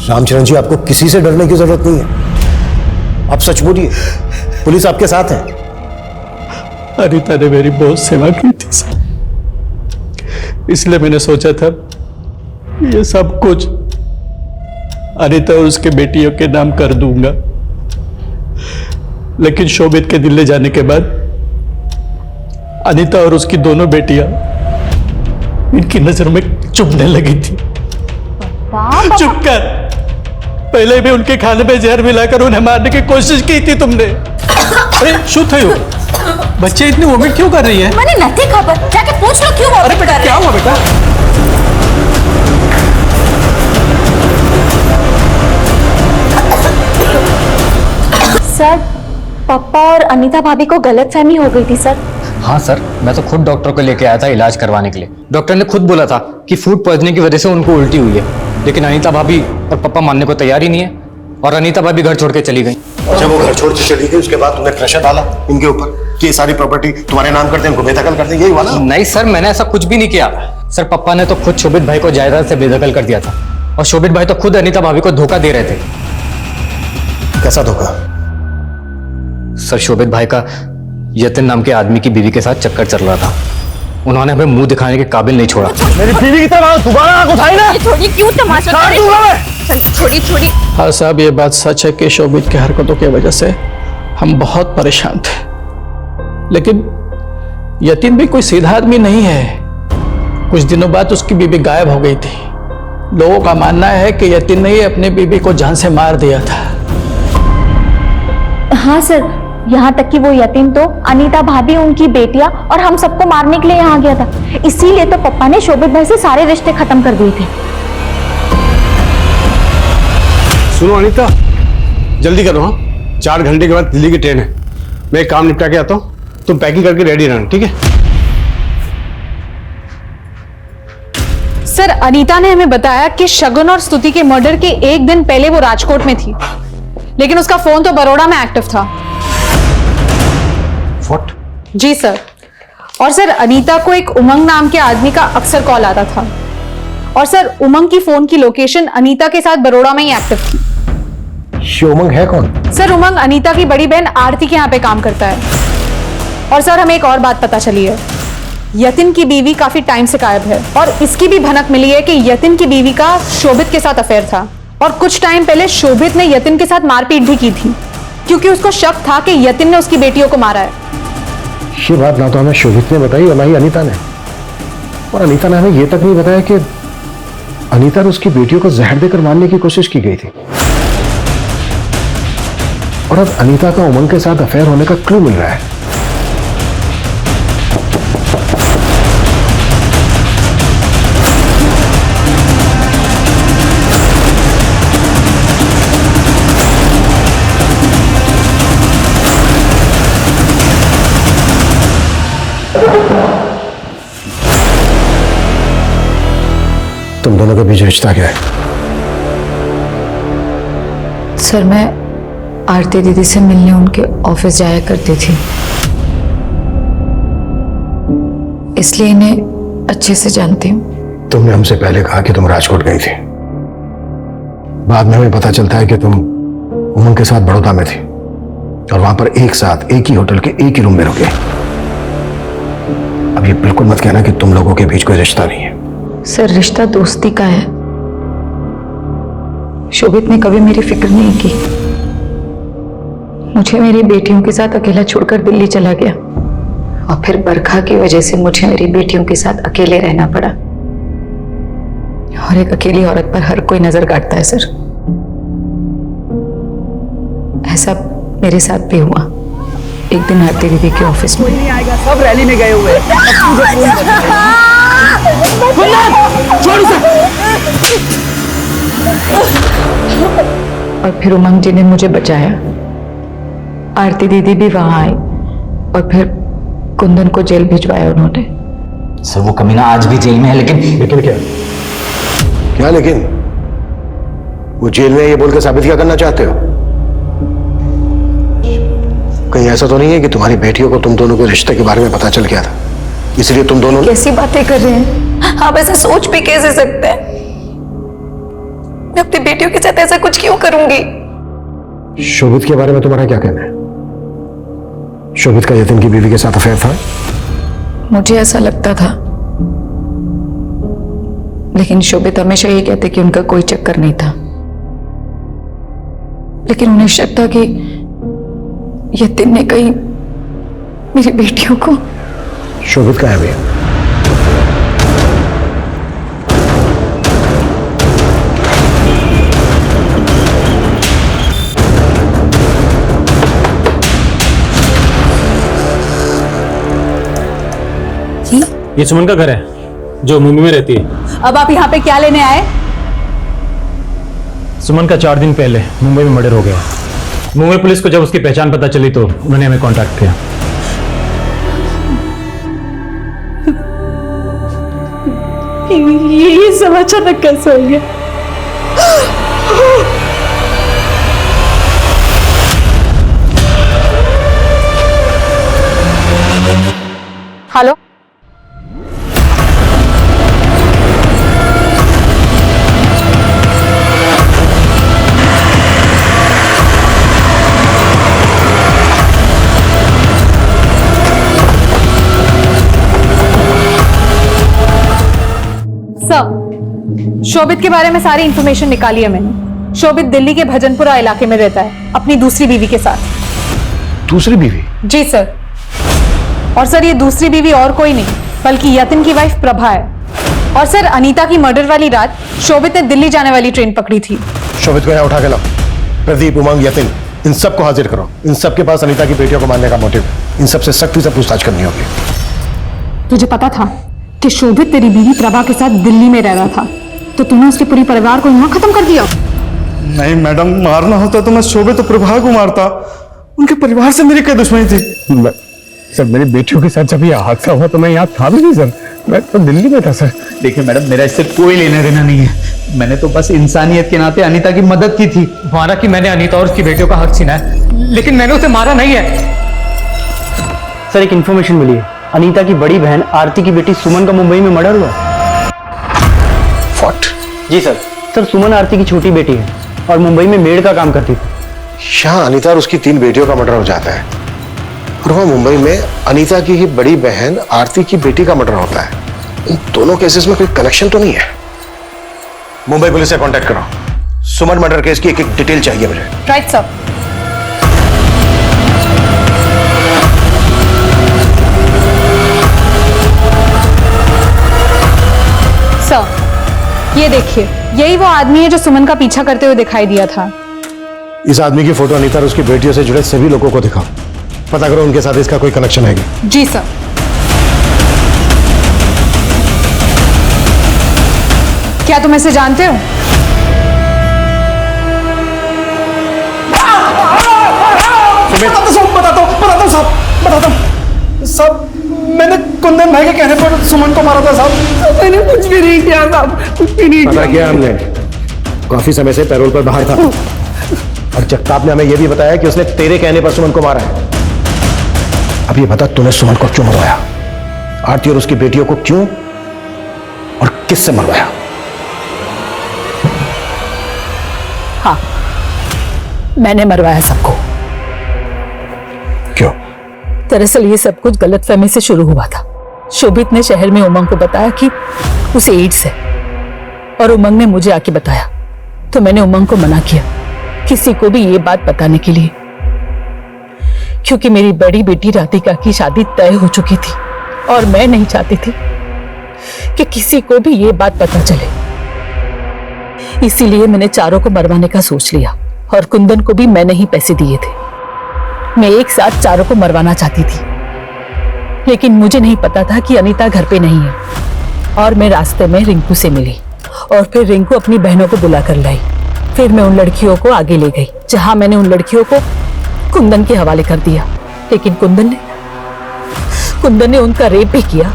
रामचरण जी, आपको किसी से डरने की जरूरत नहीं है। आप सच बोलिए, पुलिस आपके साथ है। अनीता ने मेरी बहुत सेवा की थी सर, इसलिए मैंने सोचा था ये सब कुछ अनीता और उसके बेटियों के नाम कर दूंगा। लेकिन शोभित के दिल्ली जाने के बाद अनीता और उसकी दोनों बेटियां इनकी नजर में चुभने लगी थी। चुप कर, पहले भी उनके खाने में जहर मिलाकर उन्हें मारने की कोशिश की थी तुमने। अरे शू थयो, बच्चे इतनी वोमिट क्यों कर रही है? मैंने नहीं खबर, जाके पूछ लो क्यों अरे बेटा क्या हुआ बेटा? सर, पापा और अनीता भाभी को गलतफहमी हो गई थी सर। हाँ सर, मैं तो खुद डॉक्टर को लेके आया था इलाज करवाने के लिए। डॉक्टर ने खुद बोला था कि फूड पॉइजनिंग की वजह से उनको उल्टी हुई है, लेकिन अनीता भाभी और पापा मानने को तैयार ही नहीं है और अनीता भाभी घर छोड़ के चली गई। जब वो घर छोड़ के चली गई उसके बाद तुमने प्रेशर डाला इनके ऊपर कि ये सारी प्रॉपर्टी तुम्हारे नाम कर दें, इनको बेदखल कर दें, यही हुआ ना? नहीं सर, मैंने ऐसा कुछ भी नहीं किया सर। पापा ने तो खुद शोभित भाई को जायदाद से बेदखल कर दिया था और शोभित भाई तो खुद अनीता भाभी को धोखा दे रहे थे। कैसा धोखा? सर, शोभित भाई का यतिन नाम के आदमी की बीवी के साथ चक्कर चल रहा था। उन्होंने हमें मुंह दिखाने के काबिल नहीं छोड़ा। मेरी बीवी की तरह दोबारा आंख उठाई ना, छोड़ी क्यों तमाशा कर रहे हो? छोड़ी छोड़ी। हाँ साहब, ये बात सच है कि शोभित की हरकतों की वजह से हम बहुत परेशान थे, लेकिन यतिन भी कोई सीधा आदमी नहीं है। कुछ दिनों बाद उसकी बीवी गायब हो गई थी। लोगों का मानना है कि यतिन ने ही अपनी बीवी को जान से मार दिया था। हाँ सर, यहाँ तक कि वो यतीम तो अनीता भाभी, उनकी बेटियां और हम सबको मारने के लिए यहाँ गया था। इसीलिए तो पापा ने शोभित भाई से सारे रिश्ते खत्म कर दिए थे। सुनो अनीता, जल्दी करो। हाँ, 4 घंटे के बाद दिल्ली की ट्रेन है। मैं एक काम निपटा के आता हूँ, तुम पैकिंग करके रेडी रहना, ठीक है? सर, अनीता ने हमें बताया कि शगुन और स्तुति के मर्डर के एक दिन पहले वो राजकोट में थी, लेकिन उसका फोन तो बड़ौदा में एक्टिव था। What? जी सर। और सर, अनीता को एक उमंग नाम के आदमी का अक्सर कॉल आता था और सर, उमंग की फोन की लोकेशन अनीता के साथ बड़ौदा में ही एक्टिव थी। ये उमंग है कौन? सर, उमंग अनीता की बड़ी बहन आरती के यहाँ पे काम करता है। और सर, हमें एक और बात पता चली है, यतिन की बीवी काफी टाइम से गायब है और इसकी भी भनक मिली है कि यतिन की बीवी का शोभित के साथ अफेयर था और कुछ टाइम पहले शोभित ने यतिन के साथ मारपीट भी की थी क्योंकि उसको शक था कि यतिन ने उसकी बेटियों को मारा है। ये बात ना तो हमें शोभित ने बताई और ना ही अनीता ने। और अनीता ने हमें यह तक नहीं बताया कि अनीता और उसकी बेटियों को जहर देकर मारने की कोशिश की गई थी। और अब अनीता का उमंग के साथ अफेयर होने का क्लू मिल रहा है। तुम दोनों के बीच रिश्ता क्या है? सर, मैं आरती दीदी से मिलने उनके ऑफिस जाया करती थी, इसलिए इन्हें अच्छे से जानती हूँ। तुमने हमसे पहले कहा कि तुम राजकोट गई थी, बाद में हमें पता चलता है कि तुम उमंग के साथ बड़ौदा में थी और वहां पर एक साथ एक ही होटल के एक ही रूम में रुके। अब ये बिल्कुल मत कहना कि तुम लोगों के बीच कोई रिश्ता नहीं है। सर, रिश्ता दोस्ती का है। शोभित ने कभी मेरी फिक्र नहीं की, मुझे मेरी बेटियों के साथ अकेला छोड़कर दिल्ली चला गया और फिर बरखा की वजह से मुझे मेरी बेटियों के साथ अकेले रहना पड़ा। और एक अकेली औरत पर हर कोई नजर काटता है सर, ऐसा मेरे साथ भी हुआ। एक दिन आरती दीदी के ऑफिस में सब रैली में गए हुए और फिर उमंग जी ने मुझे बचाया। आरती दीदी भी वहां आई और फिर कुंदन को जेल भिजवाया उन्होंने। सर, वो कमीना आज भी जेल में है, लेकिन क्या क्या लेकिन? वो जेल में ये बोल के साबित क्या करना चाहते हो? कहीं ऐसा तो नहीं है कि तुम्हारी बेटियों को तुम दोनों के रिश्ते के बारे में पता चल गया था इसलिए तुम दोनों कैसी बातें कर रहे हैं आप? ऐसा सोच भी कैसे सकते हैं? मैं अपनी बेटियों के साथ ऐसा कुछ क्यों करूंगी? शोभित के बारे में तुम्हारा क्या कहना है? शोभित का यतिन की बीवी के साथ अफेयर था? मुझे ऐसा लगता था, लेकिन शोभित हमेशा ये कहते कि उनका कोई चक्कर नहीं था। लेकिन उन्हें शक था कि यतिन ने कहीं मेरी बेटियों को। शोभित का है भैया? ये सुमन का घर है जो मुंबई में रहती है। अब आप यहाँ पे क्या लेने आए? सुमन का 4 दिन पहले मुंबई में मर्डर हो गया। मुंबई पुलिस को जब उसकी पहचान पता चली तो उन्होंने हमें कांटेक्ट किया। ये सब अचानक कैसे हो गया? हेलो, सर, शोभित के बारे में सारी इंफॉर्मेशन निकाली है मैंने। शोभित दिल्ली के भजनपुरा इलाके में रहता है अपनी दूसरी बीवी के साथ। दूसरी बीवी? जी सर। और सर ये दूसरी बीवी और कोई नहीं बल्कि यतिन की वाइफ प्रभा है। और सर अनीता की मर्डर वाली रात शोभित ने दिल्ली जाने वाली ट्रेन पकड़ी थी। शोभित को यहाँ उठा के लाओ। प्रदीप, उमंग, यतिन, इन सबको हाजिर करो। इन सबके पास अनीता की बेटियों को मारने का मोटिव है। इन सबसे सख्ती से पूछताछ करनी होगी। तुझे पता था कि शोभित तेरी बीवी प्रभा के साथ दिल्ली में रह रहा था, तो तूने उसके पूरे परिवार को यहाँ खत्म कर दिया? नहीं मैडम, मारना होता तो मैं शोभित तो प्रभा को मारता। उनके परिवार से मेरी क्या दुश्मनी थी? सर मेरी बेटियों के साथ जब ये हादसा हुआ तो मैं यहाँ था भी नहीं सर, मैं तो दिल्ली में था सर। देखिए मैडम, मेरा इससे कोई लेना देना नहीं है। मैंने तो बस इंसानियत के नाते अनीता की मदद की थी। माना कि मैंने अनीता और उसकी बेटियों का हक छीना है, लेकिन मैंने उसे मारा नहीं है। सर एक इन्फॉर्मेशन मिली है, अनीता की बड़ी बहन आरती की बेटी सुमन का मुंबई में मर्डर हुआ। व्हाट? जी सर। सर सुमन आरती की छोटी बेटी है और मुंबई में मेड का काम करती थी। यहाँ अनीता और उसकी 3 बेटियों का मर्डर हो जाता है और वहाँ मुंबई में अनीता की ही बड़ी बहन आरती की बेटी का मर्डर होता है। इन दोनों केसेस में कोई कनेक्शन तो नहीं है? मुंबई पुलिस से कांटेक्ट करो। सुमन मर्डर केस की एक डिटेल चाहिए मुझे। Right sir. सर ये देखिए, यही वो आदमी है जो सुमन का पीछा करते हुए दिखाई दिया था। इस आदमी की फोटो अनीता और उसकी बेटियों से जुड़े सभी लोगों को दिखाओ। पता करो उनके साथ इसका कोई कनेक्शन है क्या? जी सर। क्या तुम इसे जानते हो? बताता हूँ साहब, मैंने कुंदन भाई के कहने पर सुमन को मारा था साहब। मैंने कुछ भी नहीं किया साहब, कुछ भी नहीं पता किया हमने, काफी समय से पैरोल पर बाहर था और जगताप ने हमें यह भी बताया कि उसने तेरे कहने पर सुमन को मारा है। अब ये बता तूने सुमन को क्यों मरवाया? आरती और उसकी बेटियों को क्यों और किससे मरवाया? हाँ, मैंने मरवाया सबको। क्यों? दरअसल ये सब कुछ गलतफहमी से शुरू हुआ था। शोभित ने शहर में उमंग को बताया कि उसे एड्स है और उमंग ने मुझे आके बताया, तो मैंने उमंग को मना किया किसी को भी ये बात बताने के लिए, क्योंकि मेरी बड़ी बेटी राधिका की शादी तय हो चुकी थी और मैं नहीं चाहती थी कि किसी को भी ये बात पता चले। इसीलिए मैंने चारों को मरवाने का सोच लिया और कुंदन को भी मैंने ही पैसे दिए थे। मैं एक साथ चारों को मरवाना चाहती थी, लेकिन मुझे नहीं पता था कि अनीता घर पे नहीं है। और मैं रास्ते में रिंकू से मिली और फिर रिंकू अपनी बहनों को बुला कर लाई। फिर मैं उन लड़कियों को आगे ले गई जहां मैंने उन लड़कियों को कुंदन के हवाले कर दिया, लेकिन कुंदन ने उनका रेप भी किया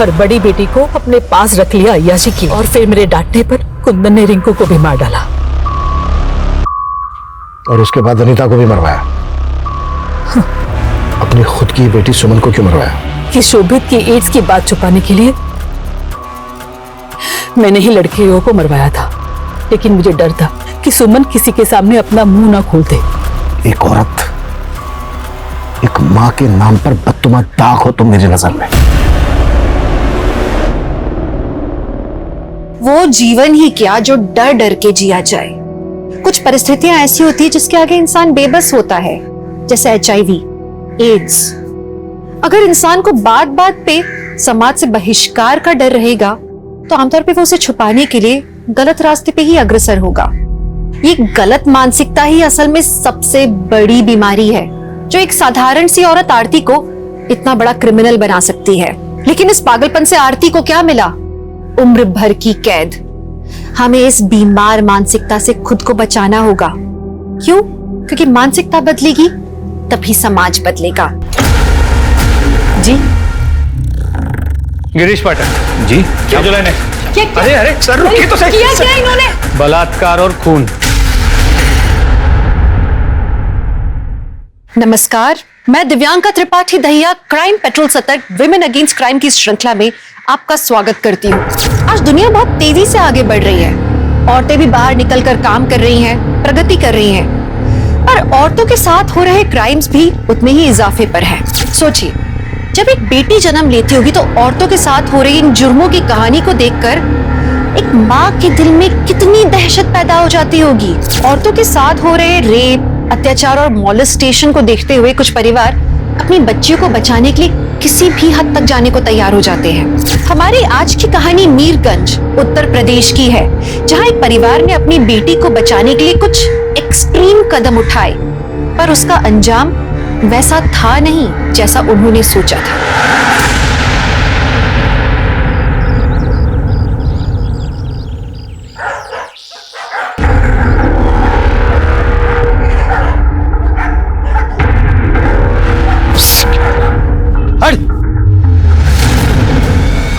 और बड़ी बेटी को अपने पास रख लिया अय्याशी की। और फिर मेरे डांटने पर कुंदन ने रिंकू को भी मार डाला और उसके बाद अनीता को भी मरवाया। अपनी खुद की बेटी सुमन को क्यों मरवाया? कि शोभित की एड्स की बात छुपाने के लिए मैंने ही लड़कियों को मरवाया था, लेकिन मुझे डर था कि सुमन किसी के सामने अपना मुंह ना खोल दे। एक औरत, एक मां के नाम पर बदतुमा दाग हो तुम मेरी नजर में। वो जीवन ही क्या जो डर डर के जिया जाए। कुछ परिस्थितियां ऐसी होती है जिसके आगे इंसान बेबस होता है, जैसे HIV, एड्स। अगर इंसान को बात बात पे समाज से बहिष्कार का डर रहेगा तो आमतौर पे वो उसे छुपाने के लिए गलत रास्ते पे ही अग्रसर होगा। ये गलत मानसिकता ही असल में सबसे बड़ी बीमारी है जो एक साधारण सी औरत आरती को इतना बड़ा क्रिमिनल बना सकती है। लेकिन इस पागलपन से आरती को क्या मिला? उम्र भर की कैद। हमें इस बीमार मानसिकता से खुद को बचाना होगा। क्यों? क्योंकि मानसिकता बदलेगी तभी समाज बदलेगा। जी गिरीश पाठक जी क्या जो लाइन है? अरे अरे सर रुकिए तो सही। किया क्या इन्होंने? बलात्कार और खून। नमस्कार, मैं दिव्यांका त्रिपाठी दहिया क्राइम पेट्रोल सतर्क विमेन अगेंस्ट क्राइम की श्रृंखला में आपका स्वागत करती हूँ। आज दुनिया बहुत तेजी से आगे बढ़ रही है। औरतें भी बाहर निकलकर काम कर रही हैं, प्रगति कर रही हैं, पर औरतों के साथ हो रहे क्राइम्स भी उतने ही इजाफे पर हैं। सोचिए, जब एक बेटी जन्म लेती होगी तो औरतों के साथ हो रही इन जुर्मों की कहानी को देखकर एक माँ के दिल में कितनी दहशत पैदा हो जाती होगी। औरतों के साथ हो रहे रेप, अत्याचार और मॉलेस्टेशन को देखते हुए कुछ परिवार अपनी बच्चियों को बचाने के लिए किसी भी हद तक जाने को तैयार हो जाते हैं। हमारी आज की कहानी मीरगंज, उत्तर प्रदेश की है, जहां एक परिवार ने अपनी बेटी को बचाने के लिए कुछ एक्सट्रीम कदम उठाए, पर उसका अंजाम वैसा था नहीं जैसा उन्होंने सोचा था।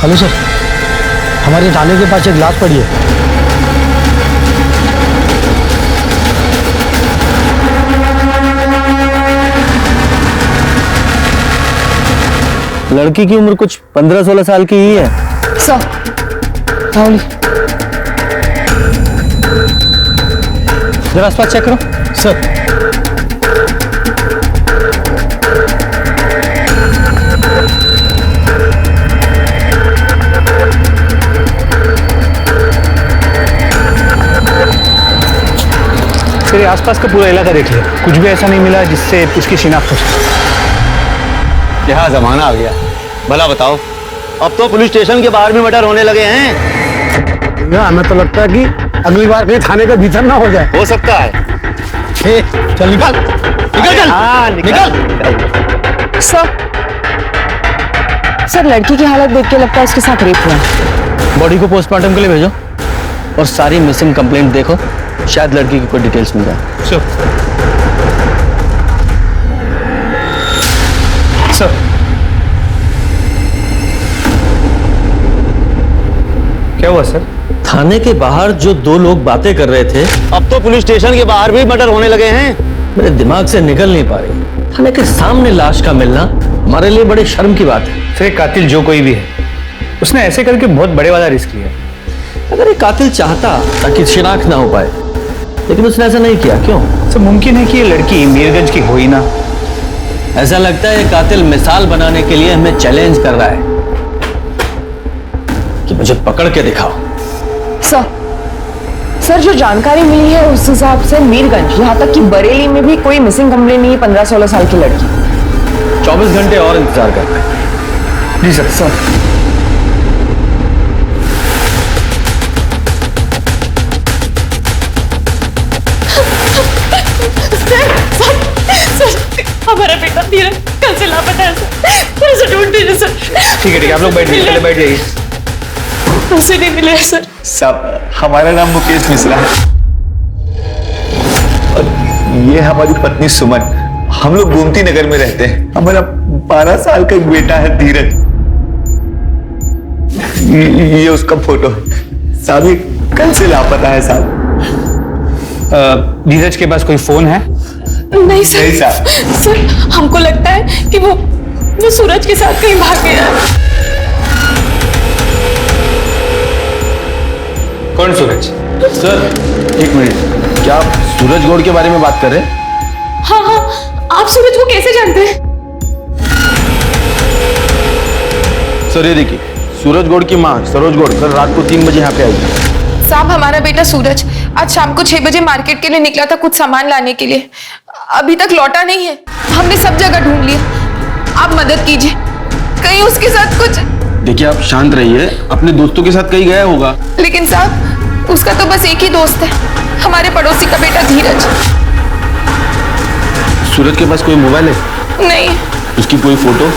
हेलो सर, हमारे थाने के पास एक लाश पड़ी है। लड़की की उम्र कुछ 15-16 साल की ही है। सर, जरा आसपास चेक करो। सर तेरे आसपास का पूरा इलाका देख लिया, कुछ भी ऐसा नहीं मिला जिससे उसकी शिनाख्त हो सके। यहाँ जमाना आ गया। भला बताओ, अब तो पुलिस स्टेशन के बाहर भी मर्डर होने लगे हैं। हमें तो लगता है कि अगली बार कहीं थाने के भीतर ना हो जाए। हो सकता है। चल निकल निकल चल। हाँ निकल। सर, लड़की की हालत देख के लगता है इसके साथ रेप हुआ। बॉडी को पोस्टमार्टम के लिए भेजो और सारी मिसिंग कंप्लेंट देखो, शायद लड़की की कोई डिटेल्स मिल जाए। सर क्या हुआ सर? थाने के बाहर जो दो लोग बातें कर रहे थे, अब तो पुलिस स्टेशन के बाहर भी मर्डर होने लगे हैं। मेरे दिमाग से निकल नहीं पा रही। थाने के सामने लाश का मिलना हमारे लिए बड़े शर्म की बात है। सर, कातिल जो कोई भी है, उसने ऐसे करके बहुत बड़े वाला रिस्क लिया। अगर एक कातिल चाहता ताकि शिनाख्त ना हो पाए, लेकिन उसने ऐसा नहीं किया। क्यों? सर, मुमकिन है कि ये लड़की मीरगंज की हो ही ना। ऐसा लगता है कातिल मिसाल बनाने के लिए हमें चैलेंज कर रहा है कि मुझे पकड़ के दिखाओ। सर, जो जानकारी मिली है उस हिसाब से मीरगंज, यहाँ तक कि बरेली में भी कोई मिसिंग कंप्लेंट नहीं है 15-16 साल की लड़की। 24 घंटे और इंतजार करते हैं। जी सर। हमारा बेटा धीरज कल से लापता है सर। उसे ढूंढ दीजिए सर। ठीक है, आप लोग बैठ जाइए, पहले बैठ जाइए। उसे नहीं मिले सर। साहब, हमारा नाम मुकेश मिश्रा है और ये हमारी पत्नी सुमन। हम लोग गोमती नगर में रहते हैं। हमारा 12 साल का एक बेटा है धीरज। ये उसका फोटो है साहब, ये कल से लापता है साहब। धीरज के पास कोई फोन है? नहीं नहीं सर। साहब। सर, हमको लगता है कि वो वो सूरज के साथ कहीं भाग गया है। कौन सूरज? सर एक मिनट, क्या आप सूरज गौड़ के बारे में बात कर रहे हैं? हाँ हाँ, आप सूरज को कैसे जानते हैं? सर ये देखिए, सूरज गौड़ की माँ सरोज गौड़ कल रात को 3 बजे यहाँ पे आई। साहब, हमारा बेटा सूरज आज शाम को 6 बजे मार्केट के लिए निकला था कुछ सामान लाने के लिए। अभी तक लौटा नहीं है। हमने सब जगह ढूंढ लिया। आप मदद कीजिए, कहीं उसके साथ कुछ। देखिए आप शांत रहिए, अपने दोस्तों के साथ कहीं गया होगा। लेकिन साहब, उसका तो बस एक ही दोस्त है, हमारे पड़ोसी का बेटा धीरज। सूरज के पास कोई मोबाइल है? नहीं। उसकी कोई फोटो?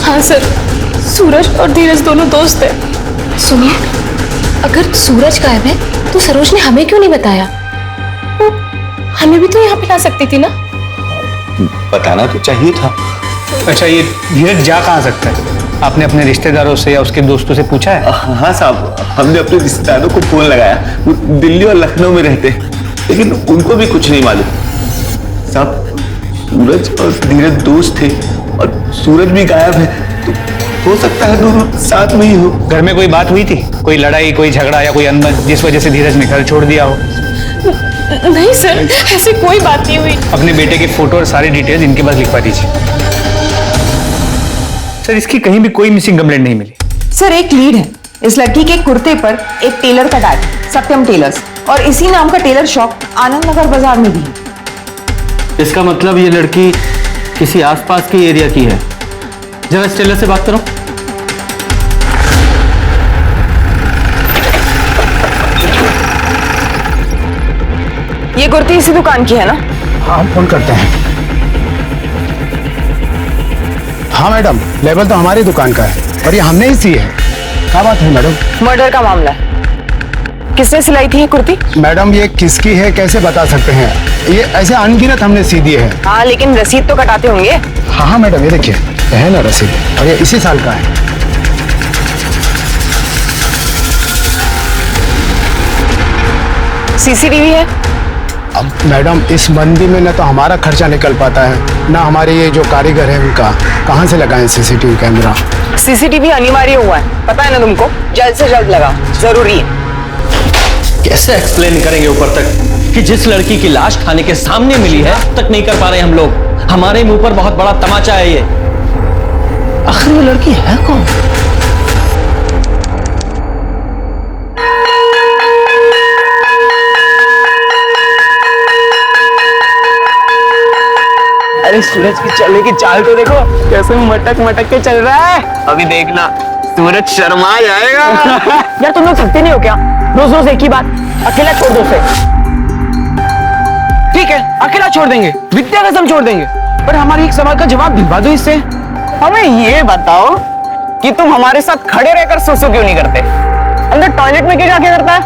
हाँ सर, सूरज और धीरज दोनों दोस्त हैं। सुनिए, अगर सूरज गायब है तो सरोज ने हमें क्यों नहीं बताया? हमें भी तो यहाँ पे ला सकती थी ना। बताना तो चाहिए था। अच्छा, ये धीरज जा कहाँ सकता है? आपने अपने रिश्तेदारों से या उसके दोस्तों से पूछा है? हाँ साहब, हमने अपने रिश्तेदारों को फोन लगाया। वो दिल्ली और लखनऊ में रहते हैं, लेकिन उनको भी कुछ नहीं मालूम। साहब, सूरज और धीरज दोस्त थे और सूरज भी गायब है, तो हो सकता है दोनों साथ में ही हो। घर में कोई बात हुई थी? कोई लड़ाई, कोई झगड़ा या कोई अनबन जिस वजह से धीरज ने घर छोड़ दिया हो? नहीं सर, ऐसी कोई बात नहीं हुई। अपने बेटे की फोटो और सारी डिटेल्स इनके पास लिखवा दीजिए। सर, इसकी कहीं भी कोई मिसिंग कंप्लेंट नहीं मिली। सर एक लीड है, इस लड़की के कुर्ते पर एक टेलर का टैग, सत्यम टेलर्स, और इसी नाम का टेलर शॉप आनंद नगर बाजार में भी है। इसका मतलब ये लड़की किसी आसपास के एरिया की है। जरा इस टेलर से बात करो। ये कुर्ती इसी दुकान की है ना? हाँ, हम फोन करते हैं। हाँ मैडम, लेबल तो हमारी दुकान का है और ये हमने ही सी है। क्या बात है मैडम? मर्डर का मामला है। किसने सिलाई थी ये कुर्ती? मैडम, ये किसकी है कैसे बता सकते हैं? ये ऐसे अनगिनत हमने सी दी है। हाँ, लेकिन रसीद तो कटाते होंगे। हाँ हाँ मैडम, ये देखिए है ना रसीद, और ये इसी साल का है। सीसीटीवी है? अब मैडम, इस मंदी में न तो हमारा खर्चा निकल पाता है, ना हमारे ये जो कारीगर है उनका। कहाँ से लगाएं सीसीटीवी कैमरा? सीसीटीवी अनिवार्य हुआ है, पता है ना तुमको? जल्द से जल्द लगा, जरूरी है। कैसे एक्सप्लेन करेंगे ऊपर तक कि जिस लड़की की लाश थाने के सामने मिली है अब तक नहीं कर पा रहे हम लोग। हमारे मुंह पर बहुत बड़ा तमाचा है ये। आखिर वो लड़की है कौन? अरे सूरज की चलने की चाल तो देखो, कैसे मटक मटक के चल रहा है। अभी देखना, सूरज शर्मा जाएगा। यार तुम लोग थकते नहीं हो क्या? रोज रोज एक ही बात। अकेला छोड़ दो उसे। ठीक है, अकेला छोड़ देंगे, विद्या कसम छोड़ देंगे, पर हमारी एक सवाल का जवाब दिलवा दो इससे। हमें ये बताओ कि तुम हमारे साथ खड़े रहकर सोसो क्यों नहीं करते? अंदर टॉयलेट में क्यों जाके करता है?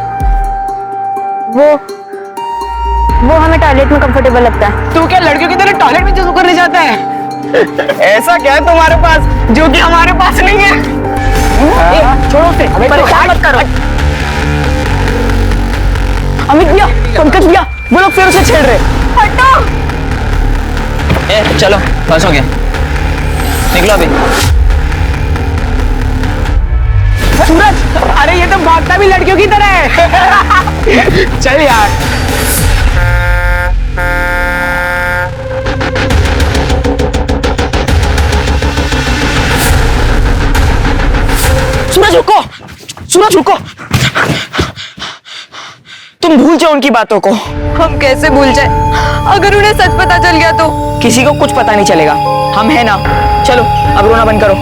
वो हमें टॉयलेट में कंफर्टेबल लगता है। तू क्या लड़कियों की तरह टॉयलेट में जो करने जाता है? ऐसा क्या है तुम्हारे पास जो कि हमारे पास नहीं है? छोड़ो उसे, परेशान मत करो। अमित भैया, पंकज भैया, वो लोग फिर उसे छेड़ रहे। हटो। चलो, बस हो गया, निकलो अभी। सूरज, अरे ये तो भागता भी लड़कियों की तरह है। चल यार। सूरज रुको, सूरज रुको। तुम भूल जाओ उनकी बातों को। हम कैसे भूल जाए? अगर उन्हें सच पता चल गया तो? किसी को कुछ पता नहीं चलेगा, हम है ना। चलो अब रोना बंद करो।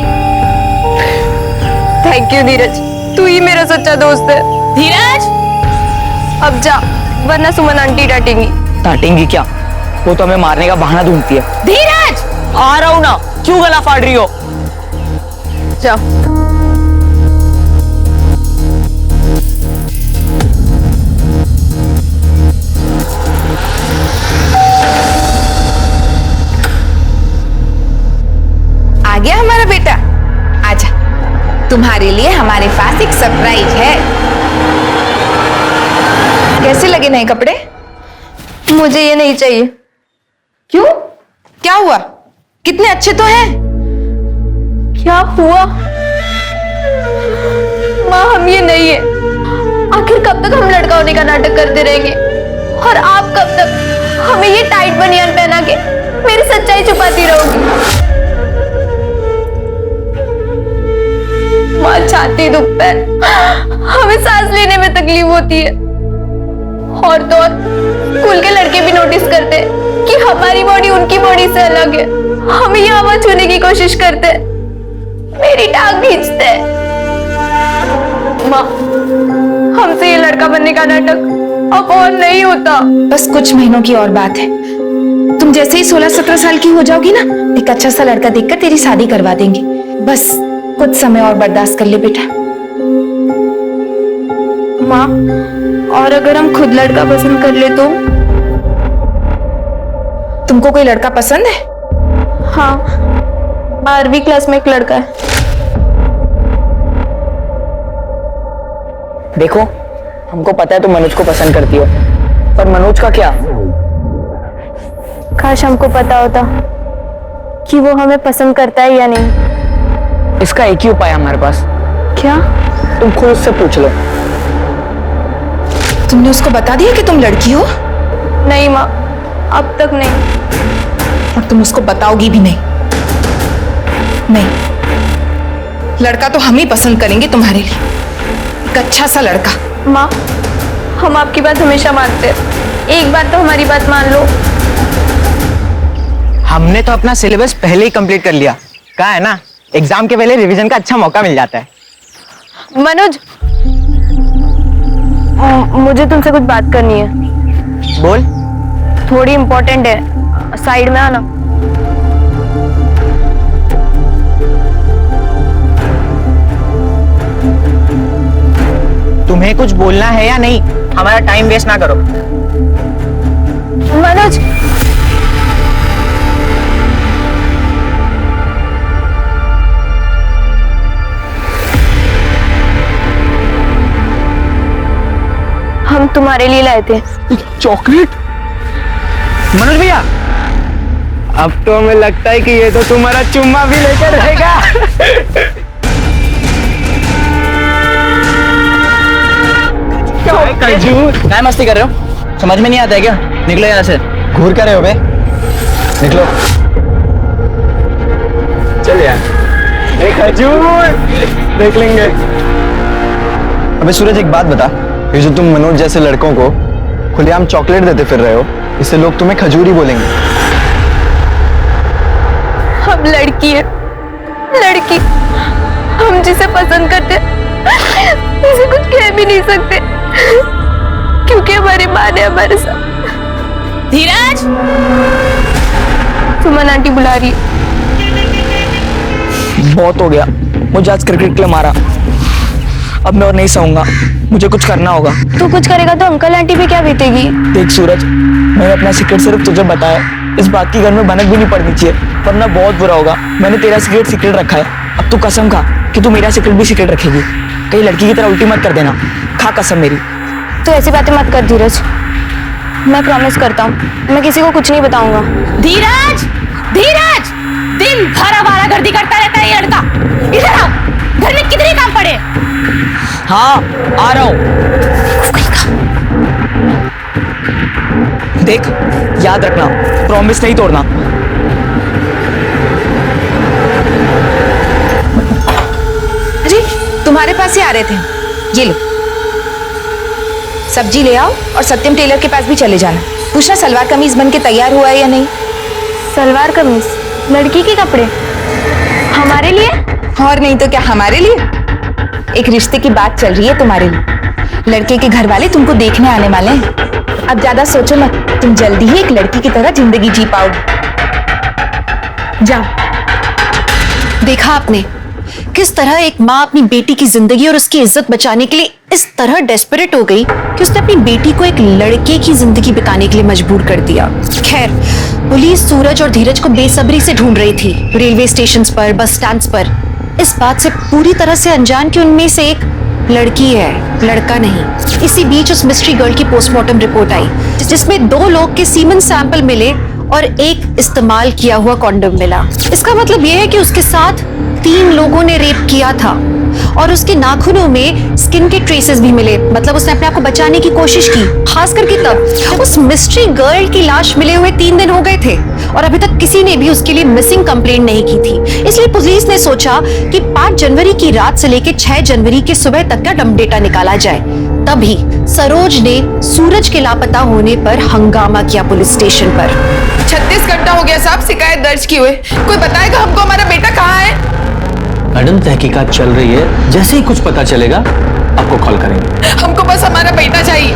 थैंक यू धीरज, तू ही मेरा सच्चा दोस्त है। धीरज, अब जा, वरना सुमन आंटी डांटेंगी। डांटेंगी क्या? वो तो हमें मारने का बहाना ढूंढती है। धीरज, आ रहा हूं ना, क्यों गला फाड़ रही हो? जाओ। आ गया हमारा बेटा, आजा। तुम्हारे लिए हमारे पास एक सरप्राइज है। लगे नए कपड़े? मुझे ये नहीं चाहिए। क्यों? क्या हुआ? कितने अच्छे तो हैं। क्या हुआ? माँ हम ये नहीं है। आखिर कब तक हम लड़का होने का नाटक करते रहेंगे? और आप कब तक हमें ये टाइट बनियान पहना के मेरी सच्चाई छुपाती रहोगी? माँ छाती दुखता है, हमें सांस लेने में तकलीफ होती है। और तो और स्कूल के लड़के भी नोटिस करते हैं कि हमारी बॉडी उनकी बॉडी से अलग है। हमें ये हवा छूने की कोशिश करते हैं, मेरी टांग खींचते हैं। माँ हमसे ये लड़का बनने का नाटक अब और नहीं होता। बस कुछ महीनों की और बात है। तुम जैसे ही 16-17 साल की हो जाओगी ना, एक अच्छा सा लड़का देखकर तेरी शादी करवा देंगे। बस कुछ समय और बर्दाश्त कर ले बेटा। माँ और अगर हम खुद लड़का पसंद कर ले तो? तुमको कोई लड़का पसंद है? हाँ, 12वीं क्लास में एक लड़का है। देखो, हमको पता है तुम मनोज को पसंद करती हो, पर मनोज का क्या? काश हमको पता होता कि वो हमें पसंद करता है या नहीं। इसका एक ही उपाय है हमारे पास। क्या? तुम खुद उससे पूछ लो। तुमने उसको बता दिया कि तुम लड़की हो? नहीं माँ, अब तक नहीं। और तुम उसको बताओगी भी नहीं? नहीं, लड़का तो हम ही पसंद करेंगे तुम्हारे लिए, एक अच्छा सा लड़का। माँ हम आपकी बात हमेशा मानते हैं, एक बार तो हमारी बात मान लो। हमने तो अपना सिलेबस पहले ही कंप्लीट कर लिया। कहा है ना, एग्जाम के पहले रिवीजन का अच्छा मौका मिल जाता है। मनोज, मुझे तुमसे कुछ बात करनी है। बोल। थोड़ी इम्पोर्टेंट है, साइड में आना। तुम्हें कुछ बोलना है या नहीं? हमारा टाइम वेस्ट ना करो। मनोज, हम तुम्हारे लिए लाए थे चॉकलेट। मनोज भैया, अब तो हमें लगता है कि ये तो तुम्हारा चुम्मा भी लेकर रहेगा। क्या मस्ती कर रहे हो? समझ में नहीं आता है क्या? निकलो यहाँ से। घूर कर रहे हो बे? निकलो। चल यार, एक खजूर देख लेंगे। अबे सूरज, एक बात बता, ये जो तुम मनोज जैसे लड़कों को खुलेआम चॉकलेट देते फिर रहे हो, इससे लोग तुम्हें खजूरी बोलेंगे। हम लड़की है, लड़की। हम जिसे पसंद करते उसे कुछ कह भी नहीं सकते, क्योंकि हमारी माँ ने हमारे साथ। धीरज, सुमन आंटी बुला रही है। बहुत हो गया, मुझे आज क्रिकेट के लिए मारा। अब मैं और नहीं सहूंगा, मुझे कुछ करना होगा। तू कुछ करेगा तो अंकल आंटी पे क्या बीतेगी? देख सूरज, मैंने अपना सीक्रेट सिर्फ तुझे बताया, इस बात की घर में भनक भी नहीं पड़नी चाहिए, वरना बहुत बुरा होगा। मैंने तेरा सीक्रेट रखा है, अब तू कसम खा कि तू मेरा सीक्रेट भी सीक्रेट रखेगी। कहीं लड़की की तरह उल्टी मत कर देना, खा कसम मेरी। तो ऐसी बातें मत कर धीरज, मैं प्रॉमिस करता हूँ मैं किसी को कुछ नहीं बताऊंगा। धीरज, धीरज, दिन भर आवारागर्दी करता रहता है ये लड़का। इधर आओ, घर में कितने काम पड़े? हाँ, आ रहा हूँ। देख, याद रखना, प्रॉमिस नहीं तोड़ना। अरे तुम्हारे पास ही आ रहे थे, ये लो सब्जी ले आओ और सत्यम टेलर के पास भी चले जाना। पूछना सलवार कमीज बन के तैयार हुआ है या नहीं। सलवार कमीज? लड़की के कपड़े हमारे लिए? और नहीं तो क्या, हमारे लिए। एक रिश्ते की बात चल रही है तुम्हारे लिए। लड़के के घर वाले तुमको देखने आने वाले हैं। अब ज्यादा सोचो मत, तुम जल्दी ही एक लड़की की तरह जिंदगी जी पाओगे। जाओ। देखा आपने किस तरह एक माँ अपनी बेटी की जिंदगी और उसकी इज्जत बचाने के लिए इस तरह डेस्परेट हो गई कि उसने अपनी बेटी को एक लड़के की जिंदगी बिताने के लिए मजबूर कर दिया। खैर, पुलिस सूरज और धीरज को बेसब्री से ढूंढ रही थी, रेलवे स्टेशंस पर, बस स्टैंड्स पर, इस बात से पूरी तरह से अनजान कि उनमें से एक लड़की है, लड़का नहीं। इसी बीच उस मिस्ट्री गर्ल की पोस्टमार्टम रिपोर्ट आई जिसमें 2 लोग के सीमन सैंपल मिले और एक इस्तेमाल किया हुआ कॉन्डम मिला। इसका मतलब यह है कि उसके साथ 3 लोगों ने रेप किया था और उसके नाखूनों में स्किन के ट्रेसेस भी मिले। मतलब उसने अपने आप को बचाने की कोशिश की, खास करके तब उस मिस्ट्री गर्ल की लाश मिले हुए 3 दिन हो गए थे और अभी तक किसी ने भी उसके लिए मिसिंग कंप्लेंट नहीं की थी। इसलिए पुलिस ने सोचा कि 5 जनवरी की रात से लेकर 6 जनवरी के सुबह तक का डम डेटा निकाला जाए। तभी सरोज ने सूरज के लापता होने पर हंगामा किया पुलिस स्टेशन पर। 36 घंटा हो गया साहब शिकायत दर्ज किए हुए, कोई बताएगा हमको हमारा बेटा कहाँ है? मैडम तहकीकात चल रही है, जैसे ही कुछ पता चलेगा आपको कॉल करेंगे। हमको बस हमारा बेटा चाहिए।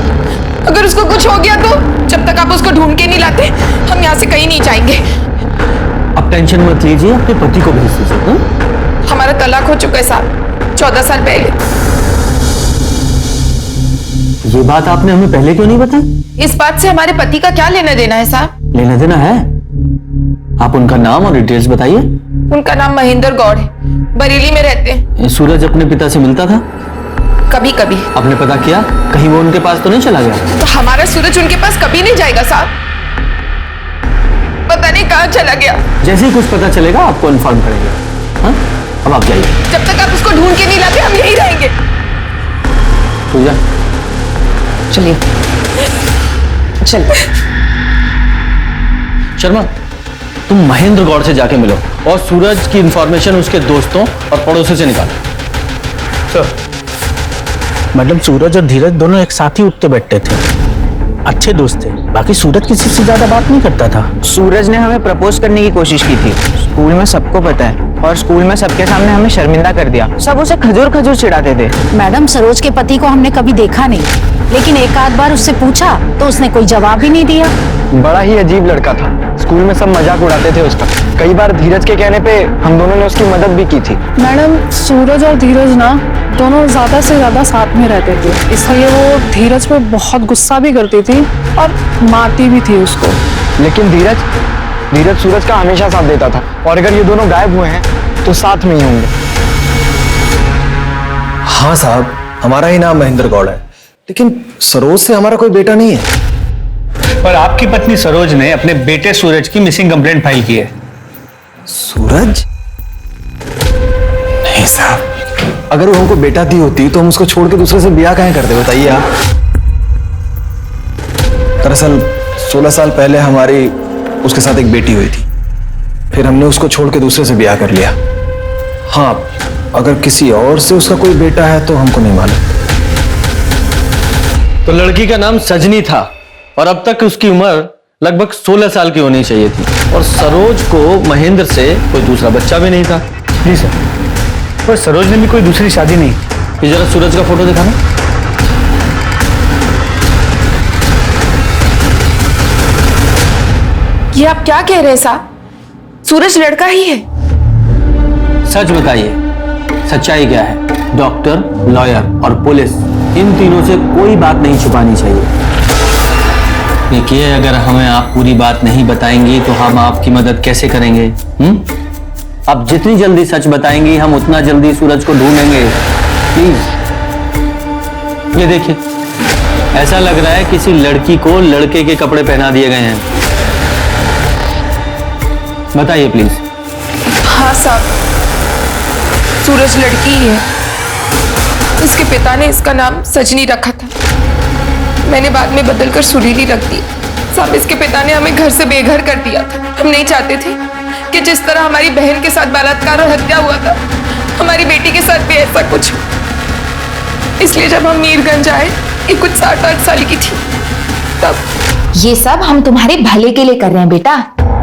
अगर उसको कुछ हो गया तो जब तक आप उसको ढूंढ के नहीं लाते हम यहाँ से कहीं नहीं जाएंगे। आप टेंशन मत लीजिए, अपने पति को भेज दीजिए। हमारा तलाक हो चुका है साहब 14 साल पहले। ये बात आपने हमें पहले क्यों नहीं बताई? इस बात से हमारे पति का क्या लेना देना है साहब? लेना देना है? आप उनका नाम और डिटेल्स बताइए। उनका नाम महेंद्र गौड़ है, बरेली में रहते हैं। सूरज अपने पिता से मिलता था? कभी कभी। आपने पता किया कहीं वो उनके पास तो नहीं चला गया? तो हमारा सूरज उनके पास कभी नहीं जाएगा साहब, पता नहीं कहाँ चला गया। जैसे ही कुछ पता चलेगा आपको इन्फॉर्म करेंगे। हाँ? अब आप जाइए। जब तक आप उसको ढूंढ के नहीं लाते हम यहीं रहेंगे। पूजा चलिए चलिए। शर्मा तुम महेंद्र गौड़ से जाके मिलो और सूरज की इंफॉर्मेशन उसके दोस्तों और पड़ोसियों से निकालो। सर मैडम, सूरज और धीरज दोनों एक साथ ही उठते बैठते थे, अच्छे दोस्त थे। बाकी सूरज किसी से ज्यादा बात नहीं करता था। सूरज ने हमें प्रपोज करने की कोशिश की थी, स्कूल में सबको पता है, और स्कूल में सबके सामने हमें शर्मिंदा कर दिया। सब उसे खजूर खजूर चिढ़ाते थे। मैडम, सरोज के पति को हमने कभी देखा नहीं, लेकिन एक आध बार उससे पूछा तो उसने कोई जवाब ही नहीं दिया। बड़ा ही अजीब लड़का था, स्कूल में सब मजाक उड़ाते थे उसका। कई बार धीरज के कहने पे हम दोनों ने उसकी मदद भी की थी। मैडम, सूरज और धीरज ना दोनों ज्यादा से ज्यादा साथ में रहते थे, इसलिए वो धीरज पे बहुत गुस्सा भी करती थी और मारती भी थी उसको। लेकिन धीरज सूरज का हमेशा साथ देता था, और अगर ये दोनों गायब हुए हैं तो साथ में ही होंगे। हाँ साहब, हमारा ही नाम महेंद्र गौड़ है, लेकिन सरोज से हमारा कोई बेटा नहीं है। पर आपकी पत्नी सरोज ने अपने बेटे सूरज की मिसिंग कंप्लेंट फाइल की है। सूरज? नहीं साहब, अगर वो हमको बेटा दी होती तो हम उसको छोड़ के दूसरे से ब्याह काहे करते, बताइए आप। दरअसल 16 साल पहले हमारी उसके साथ एक बेटी हुई थी, फिर हमने उसको छोड़ के दूसरे से ब्याह कर लिया। हाँ, अगर किसी और से उसका कोई बेटा है तो हमको नहीं मालूम। तो लड़की का नाम सजनी था और अब तक उसकी उम्र लगभग 16 साल की होनी चाहिए थी, और सरोज को महेंद्र से कोई दूसरा बच्चा भी नहीं था। जी सर, पर सरोज ने भी कोई दूसरी शादी नहीं। ये जरा सूरज का फोटो दिखाना। ये आप क्या कह रहे हैं साहब? सूरज लड़का ही है। सच बताइए, सच्चाई क्या है? डॉक्टर, लॉयर और पुलिस, इन तीनों से कोई बात नहीं छुपानी चाहिए। देखिए, अगर हमें आप पूरी बात नहीं बताएंगी तो हम आपकी मदद कैसे करेंगे? आप जितनी जल्दी सच बताएंगी हम उतना जल्दी सूरज को ढूंढेंगे। प्लीज। ये देखिए, ऐसा लग रहा है किसी लड़की को लड़के के कपड़े पहना दिए गए हैं। बताइए प्लीज। हाँ साहब, सूरज लड़की ही है। इसके पिता ने इसका नाम सजनी रखा था, मैंने बाद में बदलकर सुरीली रख दी। साहब, इसके पिता ने हमें घर से बेघर कर दिया था। हम नहीं चाहते थे कि जिस तरह हमारी बहन के साथ बलात्कार और हत्या हुआ था, हमारी बेटी के साथ भी ऐसा कुछ हो। इसलिए जब हम मीरगंज आए, ये कुछ 7-8 साल की थी तब। ये सब हम तुम्हारे भले के लिए कर रहे हैं बेटा।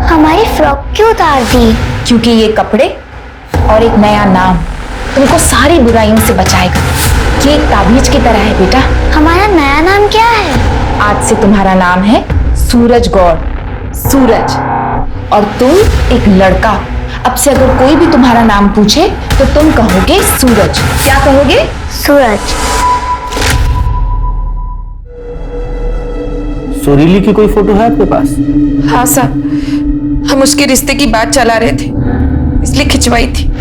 हमारी फ्रॉक क्यों उतार दी? क्योंकि ये कपड़े और एक नया नाम तुमको सारी बुराइयों से बचाएगा। ये एक ताबीज की तरह है बेटा। हमारा नया नाम क्या है? आज से तुम्हारा नाम है सूरज गौड़, सूरज, और तुम एक लड़का। अब से अगर कोई भी तुम्हारा नाम पूछे तो तुम कहोगे सूरज। क्या कहोगे? सूरज। सुरीली की कोई फोटो है आपके पास? हाँ साहब, हम उसके रिश्ते की बात चला रहे थे, इसलिए खिंचवाई थी।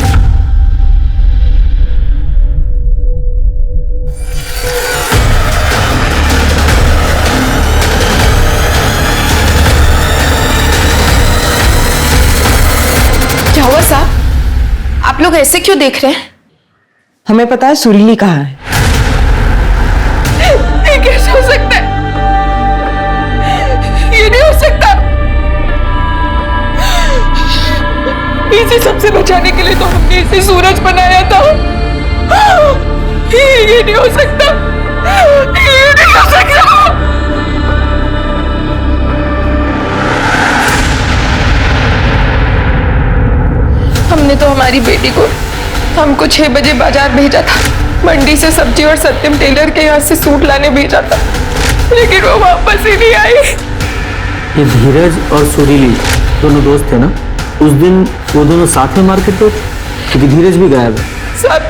लोग ऐसे क्यों देख रहे हैं? हमें पता है सुरीली कहाँ है। ये कैसे हो सकता है? ये नहीं हो सकता। इसे सबसे बचाने के लिए तो हमने इसे सूरज बनाया था। ये नहीं हो सकता। ये नहीं हो सकता। हमने तो हमारी बेटी को हमको 6 बजे बाजार भेजा था। मंडी से सब्जी और सत्यम टेलर के यहाँ से सूट लाने भेजा था, लेकिन वो वापस ही नहीं आई। ये धीरज और सुरीली दोनों दोस्त थे ना? उस दिन वो दोनों साथ में मार्केट पे थे, क्योंकि धीरज भी गायब है। सब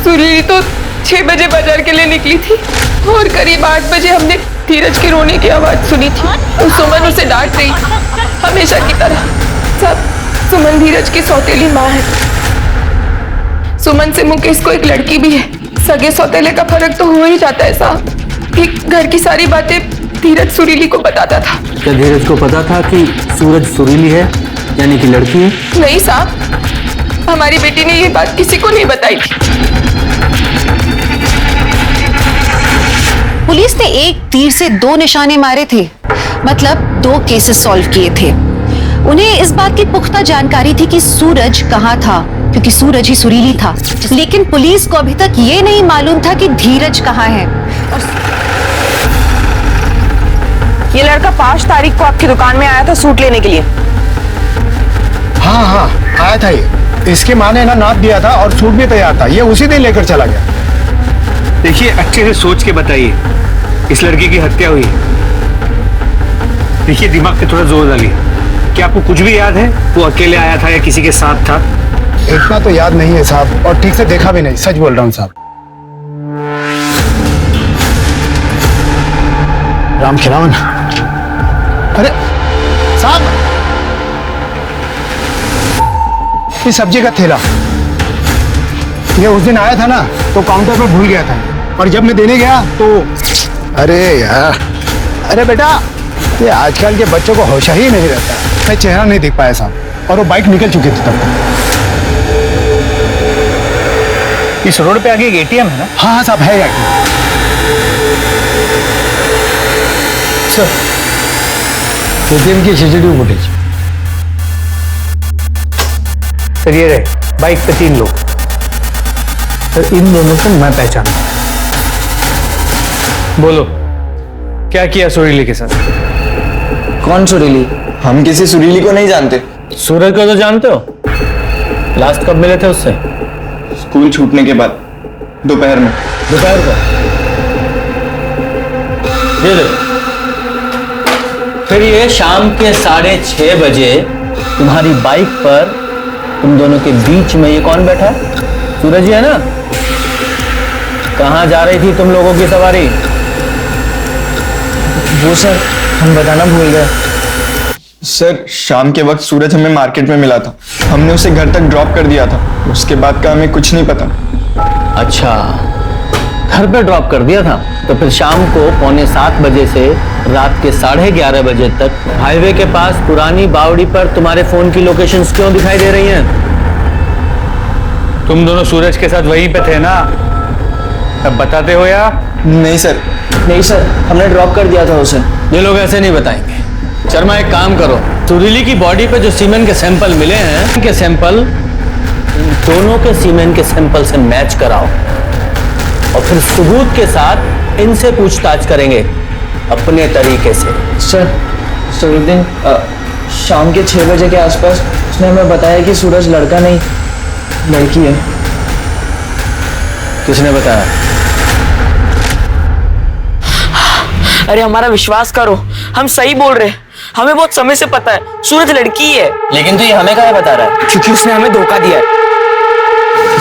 सुरीली तो 6 बजे बाजार के लिए निकली थी और करीब 8 बजे हमने धीरज के रोने की आवाज सुनी थी और सुमन उसे डांट रही थी, हमेशा की तरह। सब सुमन धीरज की सौतेली माँ है। सुमन से मुकेश को एक लड़की भी है। सगे सौतेले का फर्क तो हो ही जाता है साहब। एक घर की सारी बातें धीरज सुरीली को बताता था। क्या धीरज को पता था कि सूरज सुरीली है, यानी कि लड़की है? नहीं साहब, हमारी बेटी ने ये बात किसी को नहीं बताई थी। पुलिस ने एक तीर से 2 निशाने मारे थे, मतलब 2 केसेस सॉल्व किए थे। उन्हें इस बात की पुख्ता जानकारी थी कि सूरज कहाँ था, क्योंकि सूरज ही सुरीली था। लेकिन पुलिस को अभी तक ये नहीं मालूम था कि धीरज कहाँ है। ये लड़का 5 तारीख को आपकी दुकान में आया था सूट लेने के लिए। हाँ हाँ आया था ये। इसकी माँ ने ना नाप दिया था और सूट भी तैयार था। ये उसी दिन लेकर चला गया। देखिए अच्छे से सोच के बताइए, इस लड़की की हत्या हुई। देखिए दिमाग पे थोड़ा जोर डालिए। क्या आपको कुछ भी याद है? वो अकेले आया था या किसी के साथ था? इतना तो याद नहीं है साहब, और ठीक से देखा भी नहीं। सच बोल रहा हूँ साहब। राम खिलावन। अरे साहब, ये सब्जी का थैला ये उस दिन आया था ना, तो काउंटर पर भूल गया था, और जब मैं देने गया तो अरे यार, अरे बेटा, ये आजकल के बच्चों को होश ही नहीं रहता। मैं चेहरा नहीं देख पाया साहब, और वो बाइक निकल चुकी थी तब तक। इस रोड पे आगे एक एटीएम है ना? हाँ हाँ साहब, है ATM। सर, ATM की CCTV फुटेज। सर ये रहे, बाइक पे 3 लोग। सर इन दोनों को मैं पहचानता हूं। बोलो, क्या किया सुरीली के साथ? कौन सुरीली? हम किसी सुरीली को नहीं जानते। सूरज को तो जानते हो? लास्ट कब मिले थे उससे? स्कूल छूटने के बाद, दोपहर में। दोपहर को? ये देखो, फिर ये शाम के 6:30 बजे तुम्हारी बाइक पर तुम दोनों के बीच में ये कौन बैठा है? सूरज ही है ना? कहाँ जा रही थी तुम लोगों की सवारी? वो सर, हम बताना भूल गए। सर, शाम के वक्त सूरज हमें मार्केट में मिला था। हमने उसे घर तक ड्रॉप कर दिया था। उसके बाद का हमें कुछ नहीं पता। अच्छा, घर पे ड्रॉप कर दिया था। तो फिर शाम को 6:45 बजे से रात के 11:30 बजे तक हाईवे के पास पुरानी बावड़ी पर तुम्हारे फोन की लोकेशंस क्यों दिखाई दे रही हैं? तुम दोनों सूरज के साथ वहीं पे थे ना? अब बताते हो या? नहीं सर, नहीं सर, हमने ड्रॉप कर दिया था उसे। ये लोग ऐसे नहीं बताएंगे। शर्मा, एक काम करो, सुरीली की बॉडी पे जो सीमेंट के सैंपल मिले हैं, इनके सैंपल दोनों के सीमेंट के सैंपल से मैच कराओ, और फिर सबूत के साथ इनसे पूछताछ करेंगे अपने तरीके से। सर उस दिन शाम के 6 बजे के आसपास उसने हमें बताया कि सूरज लड़का नहीं, लड़की है। किसने बताया? अरे हमारा विश्वास करो, हम सही बोल रहे हैं। हमें बहुत समय से पता है सूरज लड़की है। लेकिन तो ये हमें क्या बता रहा है? क्योंकि उसने हमें धोखा दिया है।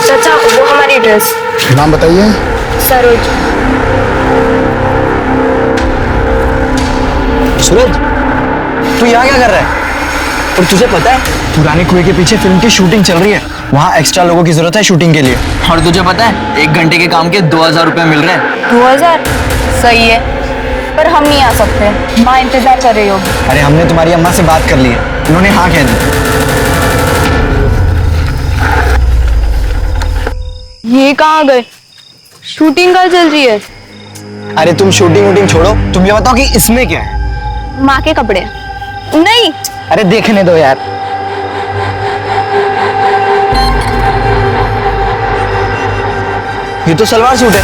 चाचा, वो हमारी ड्रेस। नाम बताइए। सरोज। सूरज, तू यहाँ क्या कर रहा है? और तुझे पता है पुराने कुएं के पीछे फिल्म की शूटिंग चल रही है। वहाँ एक्स्ट्रा लोगों की जरूरत है शूटिंग के लिए। और तुझे पता है 1 घंटे के काम के 2000 रुपए मिल रहे हैं। 2000? सही है, पर हम नहीं आ सकते। माँ इंतजार कर रही होगी। अरे हमने तुम्हारी अम्मा से बात कर ली है, उन्होंने हाँ कह दी। ये कहाँ गए? शूटिंग कहाँ चल रही है? अरे तुम शूटिंग वूटिंग छोड़ो, तुम ये बताओ कि इसमें क्या है? माँ के कपड़े। नहीं। अरे देखने दो यार। ये तो सलवार सूट है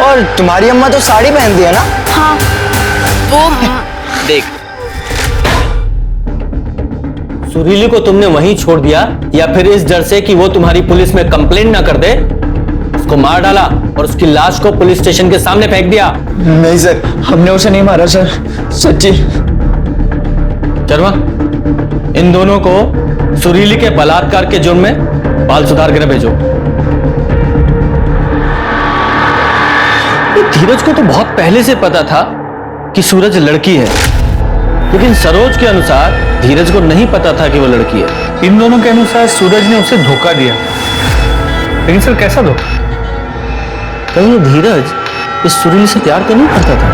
और तुम्हारी अम्मा तो साड़ी पहनती है ना? हाँ वो देख, सुरीली को तुमने वहीं छोड़ दिया या फिर इस डर से कि वो तुम्हारी पुलिस में कंप्लेंट ना कर दे उसको मार डाला और उसकी लाश को पुलिस स्टेशन के सामने फेंक दिया? नहीं सर, हमने उसे नहीं मारा सर, सच्ची। शर्मा, इन दोनों को सुरीली के बलात्कार के जुर्म में बाल सुधार गृह भेजो। धीरज को तो बहुत पहले से पता था कि सूरज लड़की है, लेकिन सरोज के अनुसार धीरज को नहीं पता था कि वो लड़की है। इन दोनों के अनुसार सूरज ने उसे धोखा दिया, लेकिन सर कैसा धोखा? कहीं धीरज इस सुरीली से प्यार तो नहीं करता था?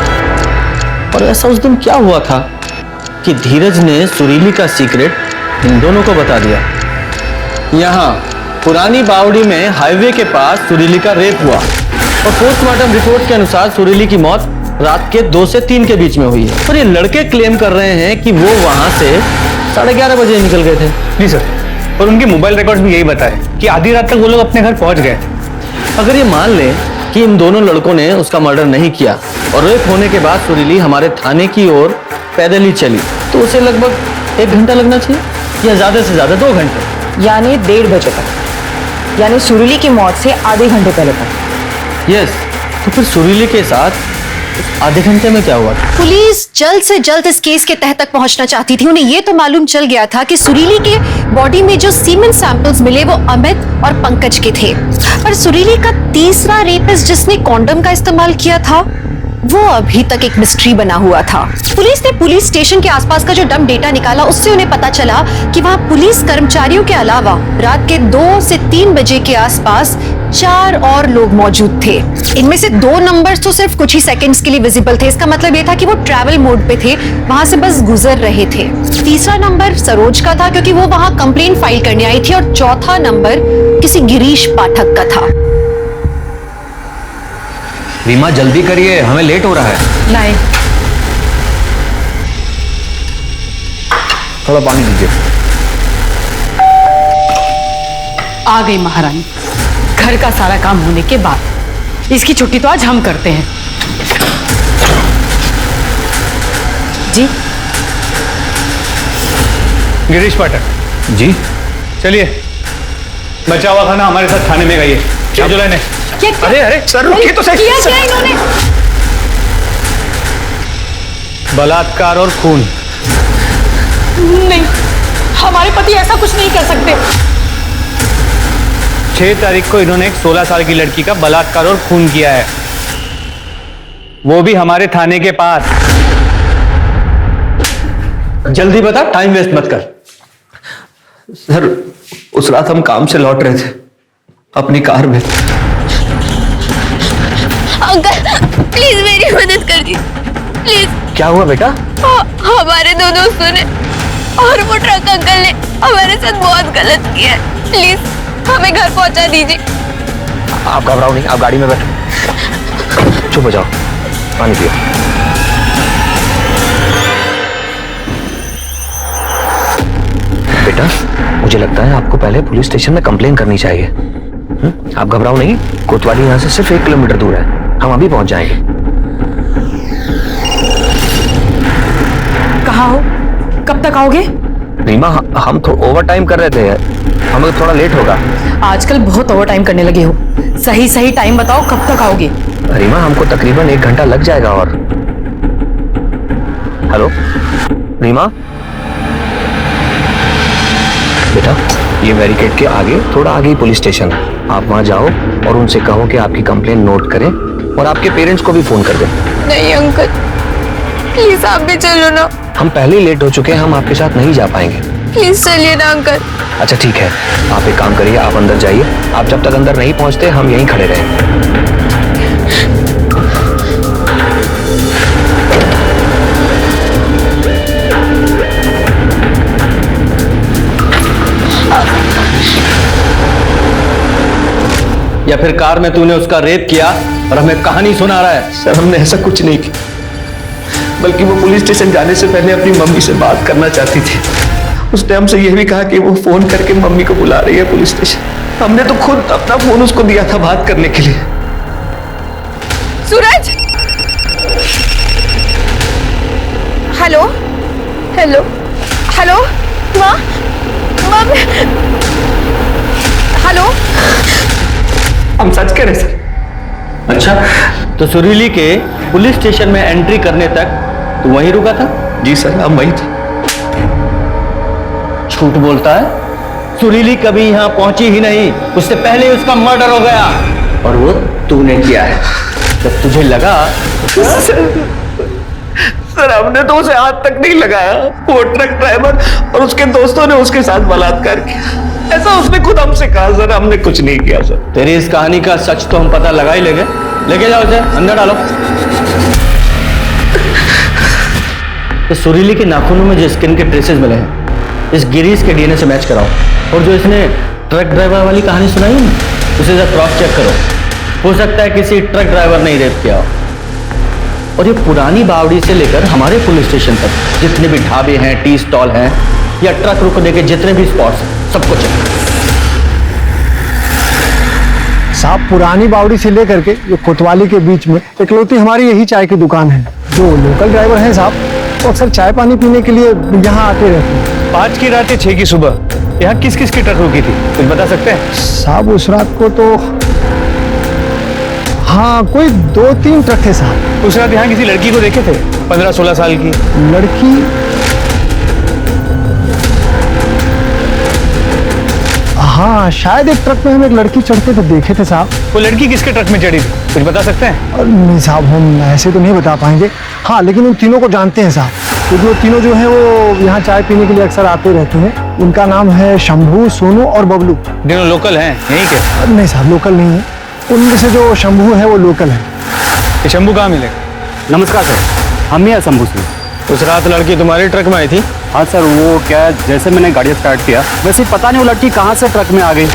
और ऐसा उस दिन क्या हुआ था कि धीरज ने सुरीली का सीक्रेट इन दोनों को बता दिया? यहाँ पुरानी बावड़ी में हाईवे के पास सुरीली का रेप हुआ और पोस्टमार्टम रिपोर्ट के अनुसार सुरीली की मौत रात के 2 से 3 के बीच में हुई है। और ये लड़के क्लेम कर रहे हैं कि वो वहां से 11:30 बजे निकल गए थे। जी सर, और उनके मोबाइल रिकॉर्ड्स भी यही बताए कि आधी रात तक वो लोग अपने घर पहुंच गए। अगर ये मान ले कि इन दोनों लड़कों ने उसका मर्डर नहीं किया और रेप होने के बाद सुरीली हमारे थाने की ओर पैदल ही चली, तो उसे लगभग 1 घंटा लगना चाहिए या ज्यादा से ज्यादा 2 घंटे, यानी 1:30 बजे तक, यानी सुरीली की मौत से आधे घंटे पहले तक। यस, तो फिर सुरीली के साथ आधे घंटे में क्या हुआ? पुलिस जल्द से जल्द इस केस के तह तक पहुंचना चाहती थी। उन्हें यह तो मालूम चल गया था कि सुरीली के बॉडी में जो सीमेंट सैंपल्स मिले वो अमित और पंकज के थे, पर सुरीली का तीसरा रेपिस्ट जिसने कॉन्डम का इस्तेमाल किया था वो अभी तक एक मिस्ट्री बना हुआ था। पुलिस ने पुलिस स्टेशन के आसपास का जो डंप डेटा निकाला उससे उन्हें पता चला कि वहां पुलिस कर्मचारियों के अलावा रात के 2 से 3 बजे के आसपास 4 और लोग मौजूद थे। इनमें से 2 नंबर्स तो सिर्फ कुछ ही सेकंड्स के लिए विजिबल थे। इसका मतलब यह था कि वो ट्रैवल मोड पे थे, वहां से बस गुजर रहे थे। तीसरा नंबर सरोज का था क्योंकि वो वहां कंप्लेंट फाइल करने आई थी, और चौथा नंबर किसी गिरीश पाठक का था। रीमा जल्दी करिए, हमें लेट हो रहा है। नहीं, थोड़ा पानी दीजिए। आ गई महारानी। घर का सारा काम होने के बाद इसकी छुट्टी तो आज हम करते हैं। जी गिरीश पाठक जी, चलिए, बचा हुआ खाना हमारे साथ थाने में गई है। लेने। अरे अरे सर रुकिए तो सही। क्या इन्होंने? बलात्कार और खून। नहीं, हमारे पति ऐसा कुछ नहीं कर सकते। 6 तारीख को इन्होंने एक 16 साल की लड़की का बलात्कार और खून किया है, वो भी हमारे थाने के पास। जल्दी बता, टाइम वेस्ट मत कर। सर, उस रात हम काम से लौट रहे थे अपनी कार में। अंकल प्लीज मेरी मदद कर दी प्लीज। क्या हुआ बेटा? हमारे 2 दोस्तों ने और वो ट्रक अंकल ने हमारे साथ बहुत गलत किया है, प्लीज हमें घर पहुंचा दीजिए। आप घबराओ नहीं, आप गाड़ी में बैठो, चुप हो जाओ, पानी पियो। बेटा, मुझे लगता है आपको पहले पुलिस स्टेशन में कंप्लेन करनी चाहिए। आप घबराओ नहीं, कोतवाली यहाँ से सिर्फ 1 किलोमीटर दूर है, हम अभी पहुंच जाएंगे। कहाँ हो? कब तक आओगे? रीमा, हम तो ओवर टाइम कर रहे थे, हमें थोड़ा लेट होगा। आजकल बहुत ओवर टाइम करने लगे हो। सही सही टाइम बताओ, कब तक आओगे? रीमा, हमको तकरीबन 1 घंटा लग जाएगा। और हेलो रीमा, बेटा ये बैरिकेड के आगे, थोड़ा आगे ही पुलिस स्टेशन है, आप वहां जाओ और उनसे कहो कि आपकी कंप्लेंट नोट करें और आपके पेरेंट्स को भी फोन कर दें। नहीं अंकल, प्लीज आप भी चलो ना। हम पहले ही लेट हो चुके हैं, हम आपके साथ नहीं जा पाएंगे। प्लीज चलिए ना अंकल। अच्छा ठीक है, आप एक काम करिए, आप अंदर जाइए, आप जब तक अंदर नहीं पहुंचते हम यहीं खड़े रहेंगे। या फिर कार में तूने उसका रेप किया और हमें कहानी सुना रहा है? सर हमने ऐसा कुछ नहीं किया, बल्कि वो पुलिस स्टेशन जाने से पहले अपनी मम्मी से बात करना चाहती थी। उसने हमसे यह भी कहा कि वो फोन करके मम्मी को बुला रही है पुलिस स्टेशन। हमने तो खुद अपना फोन उसको दिया था बात करने के लिए। सूरज, हेलो हेलो हेलो माँ, मम्मी, हेलो। हम सच कह रहे सर। अच्छा, तो सुरीली के पुलिस स्टेशन में एंट्री करने तक तू वहीं रुका था? जी सर, हम वहीं थे। झूठ बोलता है। सुरीली कभी यहां पहुंची ही नहीं, उससे पहले उसका मर्डर हो गया और वो तूने किया है। जब तुझे लगा सर हमने तो उसे हाथ तक नहीं लगाया। वो ट्रक ड्राइवर और उसके दोस्तों ने उसके साथ बलात्कार किया, ऐसा उसने खुद हमसे कहा। सर हमने कुछ नहीं किया सर। तेरी इस कहानी का सच तो हम पता लगा ही लेंगे। लेके जाओ उसे अंदर डालो। इस सुरीली के नाखूनों में जो स्किन के ट्रेसेस मिले हैं, इस गिरीश के डीएनए से मैच कराओ। और जो इसने ट्रक ड्राइवर वाली कहानी सुनाई है उसे जरा क्रॉस चेक करो। हो सकता है किसी ट्रक ड्राइवर ने ही रेप किया हो। और ये पुरानी बावड़ी से लेकर हमारे पुलिस स्टेशन तक जितने भी ढाबे हैं, टी स्टॉल हैं या ट्रक रुकने के जितने भी स्पॉट्स हैं, सबको चेक करो। साहब पुरानी बावड़ी से लेकर के जो कोतवाली के बीच में इकलौती हमारी यही चाय की दुकान है। जो लोकल ड्राइवर हैं साहब, वो अक्सर चाय पानी पीने के लिए यहाँ आते रहते हैं। 5 की रात या 6 की सुबह यहाँ किस किस की ट्रक रुकी थी, कुछ बता सकते हैं? साहब उस रात को तो हाँ कोई 2-3 ट्रक थे साहब। उस रात यहाँ किसी लड़की को देखे थे 15-16 साल की? लड़की हाँ शायद एक ट्रक में हम एक लड़की चढ़ते थे, देखे थे साहब। वो लड़की किसके ट्रक में चढ़ी थी, कुछ बता सकते हैं? नहीं साहब हम ऐसे तो नहीं बता पाएंगे। हाँ लेकिन उन तीनों को जानते हैं साहब, क्योंकि वो तीनों जो हैं वो यहाँ चाय पीने के लिए अक्सर आते रहते हैं। उनका नाम है शंभू, सोनू और बबलू। तीनों लोकल हैं यहीं के? नहीं साहब लोकल नहीं है, उनमें से जो शंभू है वो लोकल है। ये शंभू कहाँ मिलेगा? नमस्कार सर, हम ही हैं शंभू सिंह। उस रात लड़की तुम्हारे ट्रक में आई थी? हाँ सर, वो क्या है, जैसे मैंने गाड़ी स्टार्ट किया वैसे ही पता नहीं वो लड़की कहाँ से ट्रक में आ गई।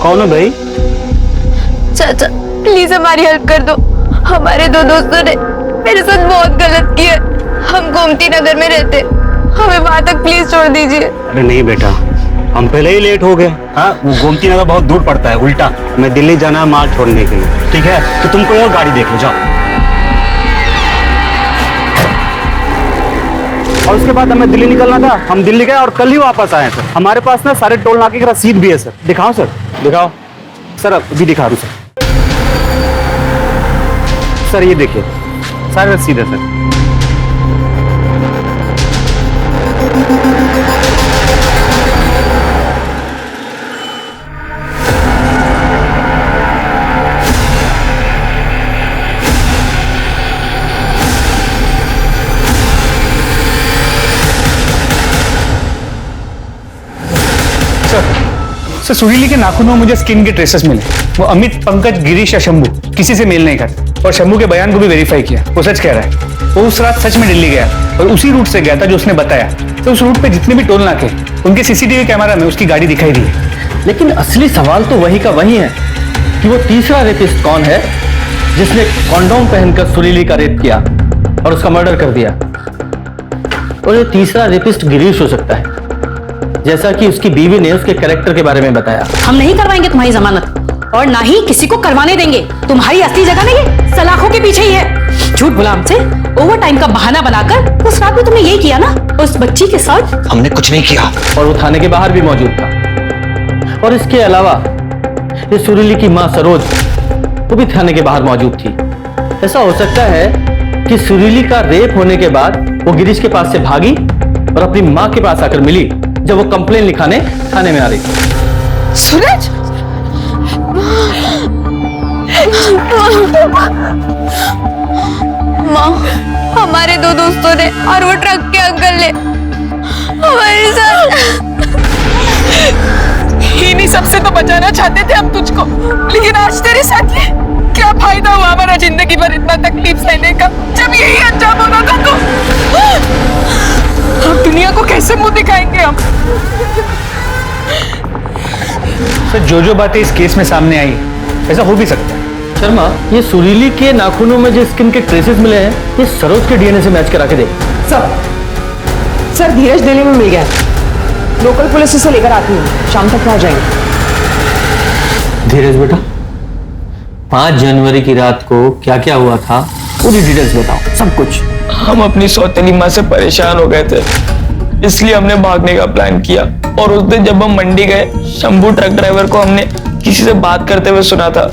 कौन हो भाई? चाचा प्लीज हमारी हेल्प कर दो। हमारे 2 दोस्तों ने मेरे साथ बहुत गलत किया। हम गोमती नगर में रहते, हमें वहां तक प्लीज छोड़ दीजिए। अरे नहीं बेटा, हम पहले ही लेट हो गए। हाँ वो गोमती नगर बहुत दूर पड़ता है, उल्टा मैं दिल्ली जाना है माल छोड़ने के लिए। ठीक है तो तुम कोई और गाड़ी देख लो, जाओ। और उसके बाद हमें दिल्ली निकलना था, हम दिल्ली गए और कल ही वापस आए सर। हमारे पास ना सारे टोल नाके की रसीद भी है सर। दिखाओ सर? दिखाओ सर, अभी दिखा दूं सर। सर ये देखिए सारे रसीद है सर। सर सुरीली के नाखूनों में मुझे स्किन के ट्रेसेस मिले। वो अमित, पंकज, गिरीश या शंभू किसी से मेल नहीं करते। और शंभू के बयान को भी वेरीफाई किया, वो सच कह रहा है। वो उस रात सच में दिल्ली गया और उसी रूट से गया था जो उसने बताया। तो उस रूट पे जितने भी टोल नाके, उनके सीसीटीवी कैमरा में उसकी गाड़ी दिखाई दी है। लेकिन असली सवाल तो वही का वही है कि वो तीसरा रेपिस्ट कौन है जिसने कॉन्डोम पहनकर सुरीली का रेप किया और उसका मर्डर कर दिया। और ये तीसरा रेपिस्ट गिरीश हो सकता है, जैसा कि उसकी बीवी ने उसके कैरेक्टर के बारे में बताया। हम नहीं करवाएंगे तुम्हारी जमानत और ना ही किसी को करवाने देंगे। तुम्हारी असली जगह नहीं सलाखों के पीछे ही है। झूठ बोला हमसे, ओवर टाइम का बहाना बनाकर। उस रात में तुमने यही किया ना उस बच्ची के साथ? हमने कुछ नहीं किया। और वो थाने के बाहर भी मौजूद था। और इसके अलावा ये सुरीली की मां सरोज वो भी थाने के बाहर मौजूद थी। ऐसा हो सकता है कि सुरीली का रेप होने के बाद वो गिरीश के पास से भागी और अपनी मां के पास आकर मिली जब वो कंप्लेन लिखाने थाने में आ रही थी। सूरज, माँ, हमारे 2 दोस्तों ने और वो ट्रक के अंकल ने हमारे साथ इन्हीं सबसे तो बचाना चाहते थे हम तुझको, लेकिन आज तेरे साथ ये क्या फायदा हुआ हमारा जिंदगी भर इतना तकलीफ सहने का, जब यही अंजाम होना था। तो हम दुनिया को कैसे मुंह दिखाएंगे हम? सर जो बातें इस केस में सामने आई ऐसा हो भी सकता है। शर्मा, ये सुरीली के नाखूनों में जो स्किन के ट्रेसेस मिले हैं, ये सरोज के डीएनए से मैच करा के देख। सर धीरज दिल्ली में मिल गया है। लोकल पुलिस इसे लेकर आती है, शाम तक पहुंच जाएंगे। धीरज बेटा, 5 जनवरी की रात को क्या क्या हुआ था पूरी डिटेल्स बताओ, सब कुछ। हम अपनी सौतेली माँ से परेशान हो गए थे, इसलिए हमने भागने का प्लान किया। और उस दिन जब हम मंडी गए, शंभू ट्रक ड्राइवर को हमने किसी से बात करते हुए सुना था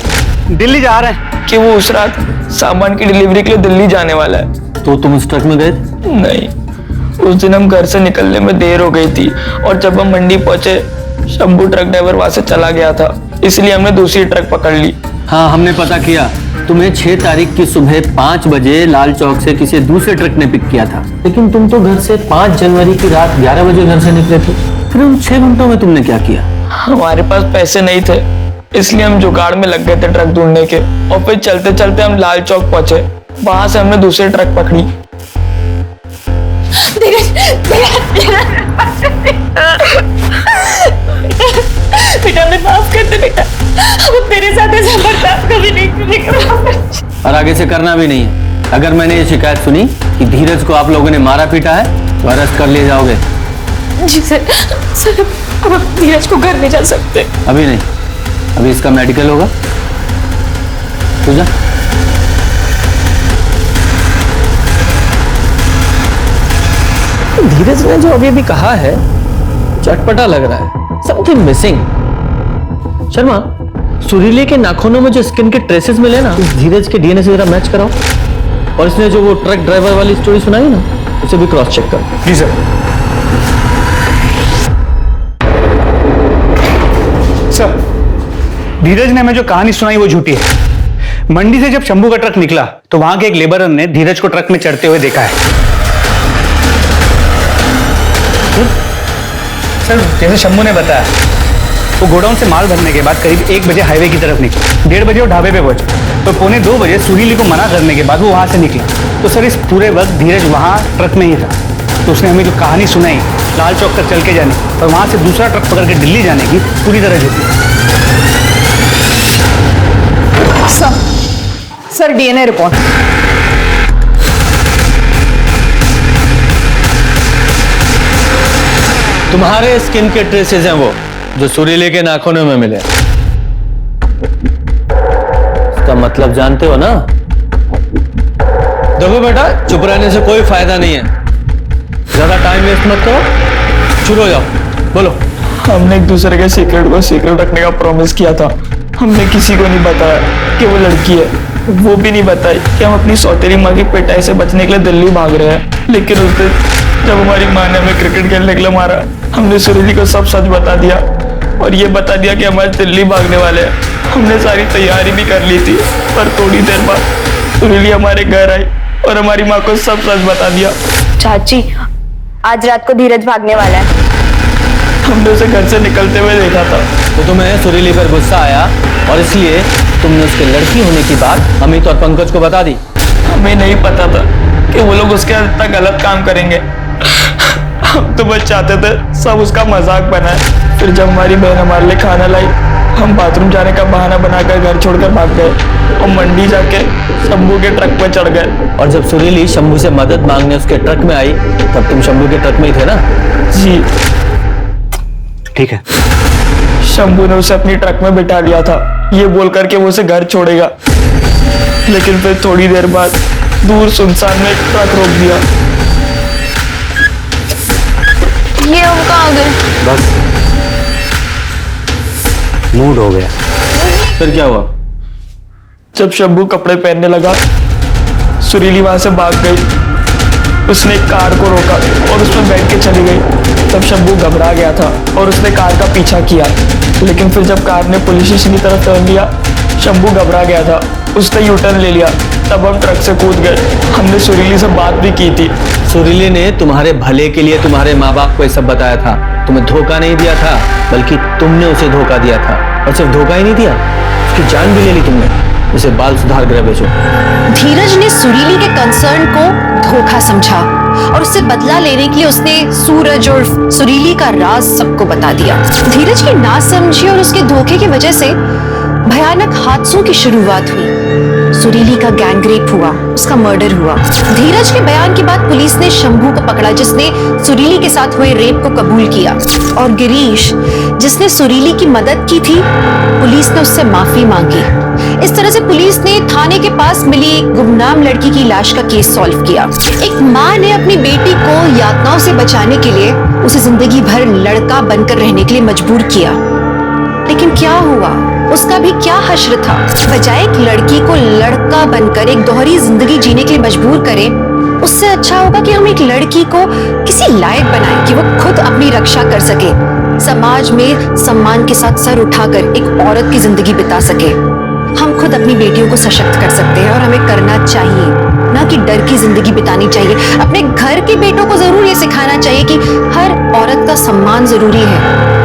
दिल्ली जा रहे हैं, कि वो उस रात सामान की डिलीवरी के लिए दिल्ली जाने वाला है। तो तुम उस ट्रक में गए थे? नहीं, उस दिन हम घर से निकलने में देर हो गई थी और जब हम मंडी पहुंचे शंभू ट्रक ड्राइवर वहां से चला गया था, इसलिए हमने दूसरी ट्रक पकड़ ली। हाँ, हमने पता किया, तुम्हें 6 तारीख की सुबह 5 बजे लाल चौक से किसी दूसरे ट्रक ने पिक किया था, लेकिन तुम तो घर से 5 जनवरी की रात 11 बजे घर से निकले थे। फिर उन 6 घंटों में तुमने क्या किया? हमारे पास पैसे नहीं थे, इसलिए हम जुगाड़ में लग गए थे ट्रक ढूंढने के। और फिर चलते चलते हम लाल चौक पहुंचे, वहां से हमने दूसरी ट्रक पकड़ी। बेटा हमें माफ कर दे बेटा, वो तेरे साथ ऐसा बर्ताव कभी नहीं करेगा। और आगे से करना भी नहीं है। अगर मैंने ये शिकायत सुनी कि धीरज को आप लोगों ने मारा पीटा है तो अरेस्ट कर लिए जाओगे। जी सर, अब हम धीरज को घर ले जा सकते हैं? अभी नहीं, अभी इसका मेडिकल होगा। तू जा। धीरज ने जो अभी अभी कहा है चटपटा लग रहा है, समथिंग मिसिंग। शर्मा, सुरीले के नाखूनों में जो स्किन के ट्रेसेस मिले ना, इस धीरज के डीएनए से जरा मैच कराओ। और इसने जो वो ट्रक ड्राइवर वाली स्टोरी सुनाई ना, उसे भी क्रॉस चेक करो। जी सर। सर, धीरज ने हमें जो कहानी सुनाई वो झूठी है। मंडी से जब शंभू का ट्रक निकला तो वहां के एक लेबरर ने धीरज को ट्रक में चढ़ते हुए देखा है। सर, जैसे शंभू ने बताया, वो गोडाउन से माल भरने के बाद करीब 1 बजे हाईवे की तरफ निकला। 1:30 बजे वो ढाबे पे पहुंचे, तो 1:45 बजे सुरीली को मना करने के बाद वो वहां से निकला। तो सर, इस पूरे वक्त धीरज वहां ट्रक में ही था। तो उसने हमें जो कहानी सुनाई लाल चौक तक चल के जाने और वहां से दूसरा ट्रक पकड़ के दिल्ली जाने की, पूरी तरह झूठी। Sir DNA report. तुम्हारे स्किन के ट्रेसेस हैं वो जो सुरीले के नाखूनों में मिले। इसका मतलब जानते हो ना? देखो बेटा, चुप रहने से कोई फायदा नहीं है, ज्यादा टाइम वेस्ट मत करो, शुरू हो जाओ, बोलो। हमने एक दूसरे के सीक्रेट को सीक्रेट रखने का प्रॉमिस किया था। हमने किसी को नहीं बताया कि वो लड़की है, वो भी नहीं बताई कि हम अपनी सौतेली माँ की पिटाई से बचने के लिए दिल्ली भाग रहे हैं। लेकिन उस दिन जब हमारी माँ ने हमें क्रिकेट खेलने के लिए मारा, हमने सुरीली को सब सच बता दिया और ये बता दिया कि हम आज दिल्ली भागने वाले हैं। हमने सारी तैयारी भी कर ली थी, पर थोड़ी देर बाद सुरीली हमारे घर आई और हमारी माँ को सब सच बता दिया। चाची, आज रात को धीरज भागने वाला है। हमने उसे घर से निकलते हुए देखा था। तो तुम्हें सुरीली पर गुस्सा आया और इसलिए तुमने उसके लड़की होने की बात अमित और पंकज को बता दी। हमें नहीं पता था कि वो लोग उसके साथ इतना गलत काम करेंगे। हम तो बस चाहते थे सब उसका मजाक बनाए। फिर जब हमारी बहन हमारे लिए खाना लाई, हम बाथरूम जाने का बहाना बनाकर घर छोड़कर भाग गए और मंडी जाके शंभू के ट्रक पर चढ़ गए। और जब सुरीली शंभू से मदद मांगने उसके ट्रक में आई, तब तुम शंभू के ट्रक में ही थे ना? जी ठीक है। शंभू ने उसे अपनी ट्रक में बिठा लिया था, ये बोल करके वो उसे घर छोड़ेगा। लेकिन फिर थोड़ी देर बाद दूर सुनसान में एक ट्रक रोक दिया। ये हम कहाँ गए? बस मूड हो गया। फिर क्या हुआ? जब शंभू कपड़े पहनने लगा, सुरीली वहां से भाग गई। उसने एक कार को रोका और उसमें बैठ के चली गई। तब शंभू घबरा गया था और उसने कार का पीछा किया। लेकिन फिर जब कार ने पुलिस स्टेशन की तरफ टर्न लिया, शंभू घबरा गया था, उसने यू टर्न ले लिया। तब हम ट्रक से कूद गए। हमने सुरीली से बात भी की थी। सुरीली ने तुम्हारे भले के लिए तुम्हारे माँ बाप को ये सब बताया था, तुम्हें धोखा नहीं दिया था, बल्कि तुमने उसे धोखा दिया था। और सिर्फ धोखा ही नहीं दिया, उसकी जान भी ले ली तुमने। इसे बाल सुधार गृह भेजो। धीरज ने सुरीली के कंसर्न को धोखा समझा और उससे बदला लेने के लिए उसने सूरज और सुरीली का राज सबको बता दिया। धीरज की नासमझी और उसके धोखे की वजह से भयानक हादसों की शुरुआत हुई। सुरीली का गैंगरेप हुआ, उसका मर्डर हुआ। धीरज के बयान के बाद पुलिस ने शंभू को पकड़ा जिसने सुरीली के साथ हुए रेप को कबूल किया, और गिरीश जिसने सुरीली की मदद की थी, पुलिस ने उससे माफी मांगी। इस तरह से पुलिस ने थाने के पास मिली एक गुमनाम लड़की की लाश का केस सॉल्व किया। एक माँ ने अपनी बेटी को यातनाओं से बचाने के लिए उसे जिंदगी भर लड़का बनकर रहने के लिए मजबूर किया। लेकिन क्या हुआ? उसका भी क्या हश्र था? बजाय एक लड़की को लड़का बनकर एक दोहरी जिंदगी जीने के लिए मजबूर करें, उससे अच्छा होगा कि हम एक लड़की को किसी लायक बनाएं कि वो खुद अपनी रक्षा कर सके, समाज में सम्मान के साथ सर उठाकर एक औरत की जिंदगी बिता सके। हम खुद अपनी बेटियों को सशक्त कर सकते हैं और हमें करना चाहिए, ना कि डर की जिंदगी बितानी चाहिए। अपने घर के बेटों को जरूर ये सिखाना चाहिए कि हर औरत का सम्मान जरूरी है,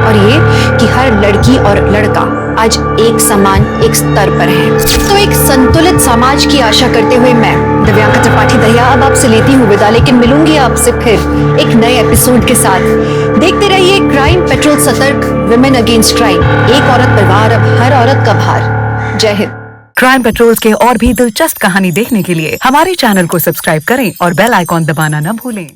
और ये कि हर लड़की और लड़का आज एक समान एक स्तर पर है। तो एक संतुलित समाज की आशा करते हुए मैं दिव्यांका त्रिपाठी दहिया अब आपसे लेती हूँ विदा, लेकिन मिलूंगी आपसे फिर एक नए एपिसोड के साथ। देखते रहिए क्राइम पेट्रोल सतर्क, विमेन अगेंस्ट क्राइम। एक औरत पर वार, अब हर औरत का भार। जय हिंद। क्राइम पेट्रोल के और भी दिलचस्प कहानी देखने के लिए हमारे चैनल को सब्सक्राइब करें और बेल आइकॉन दबाना न भूलें।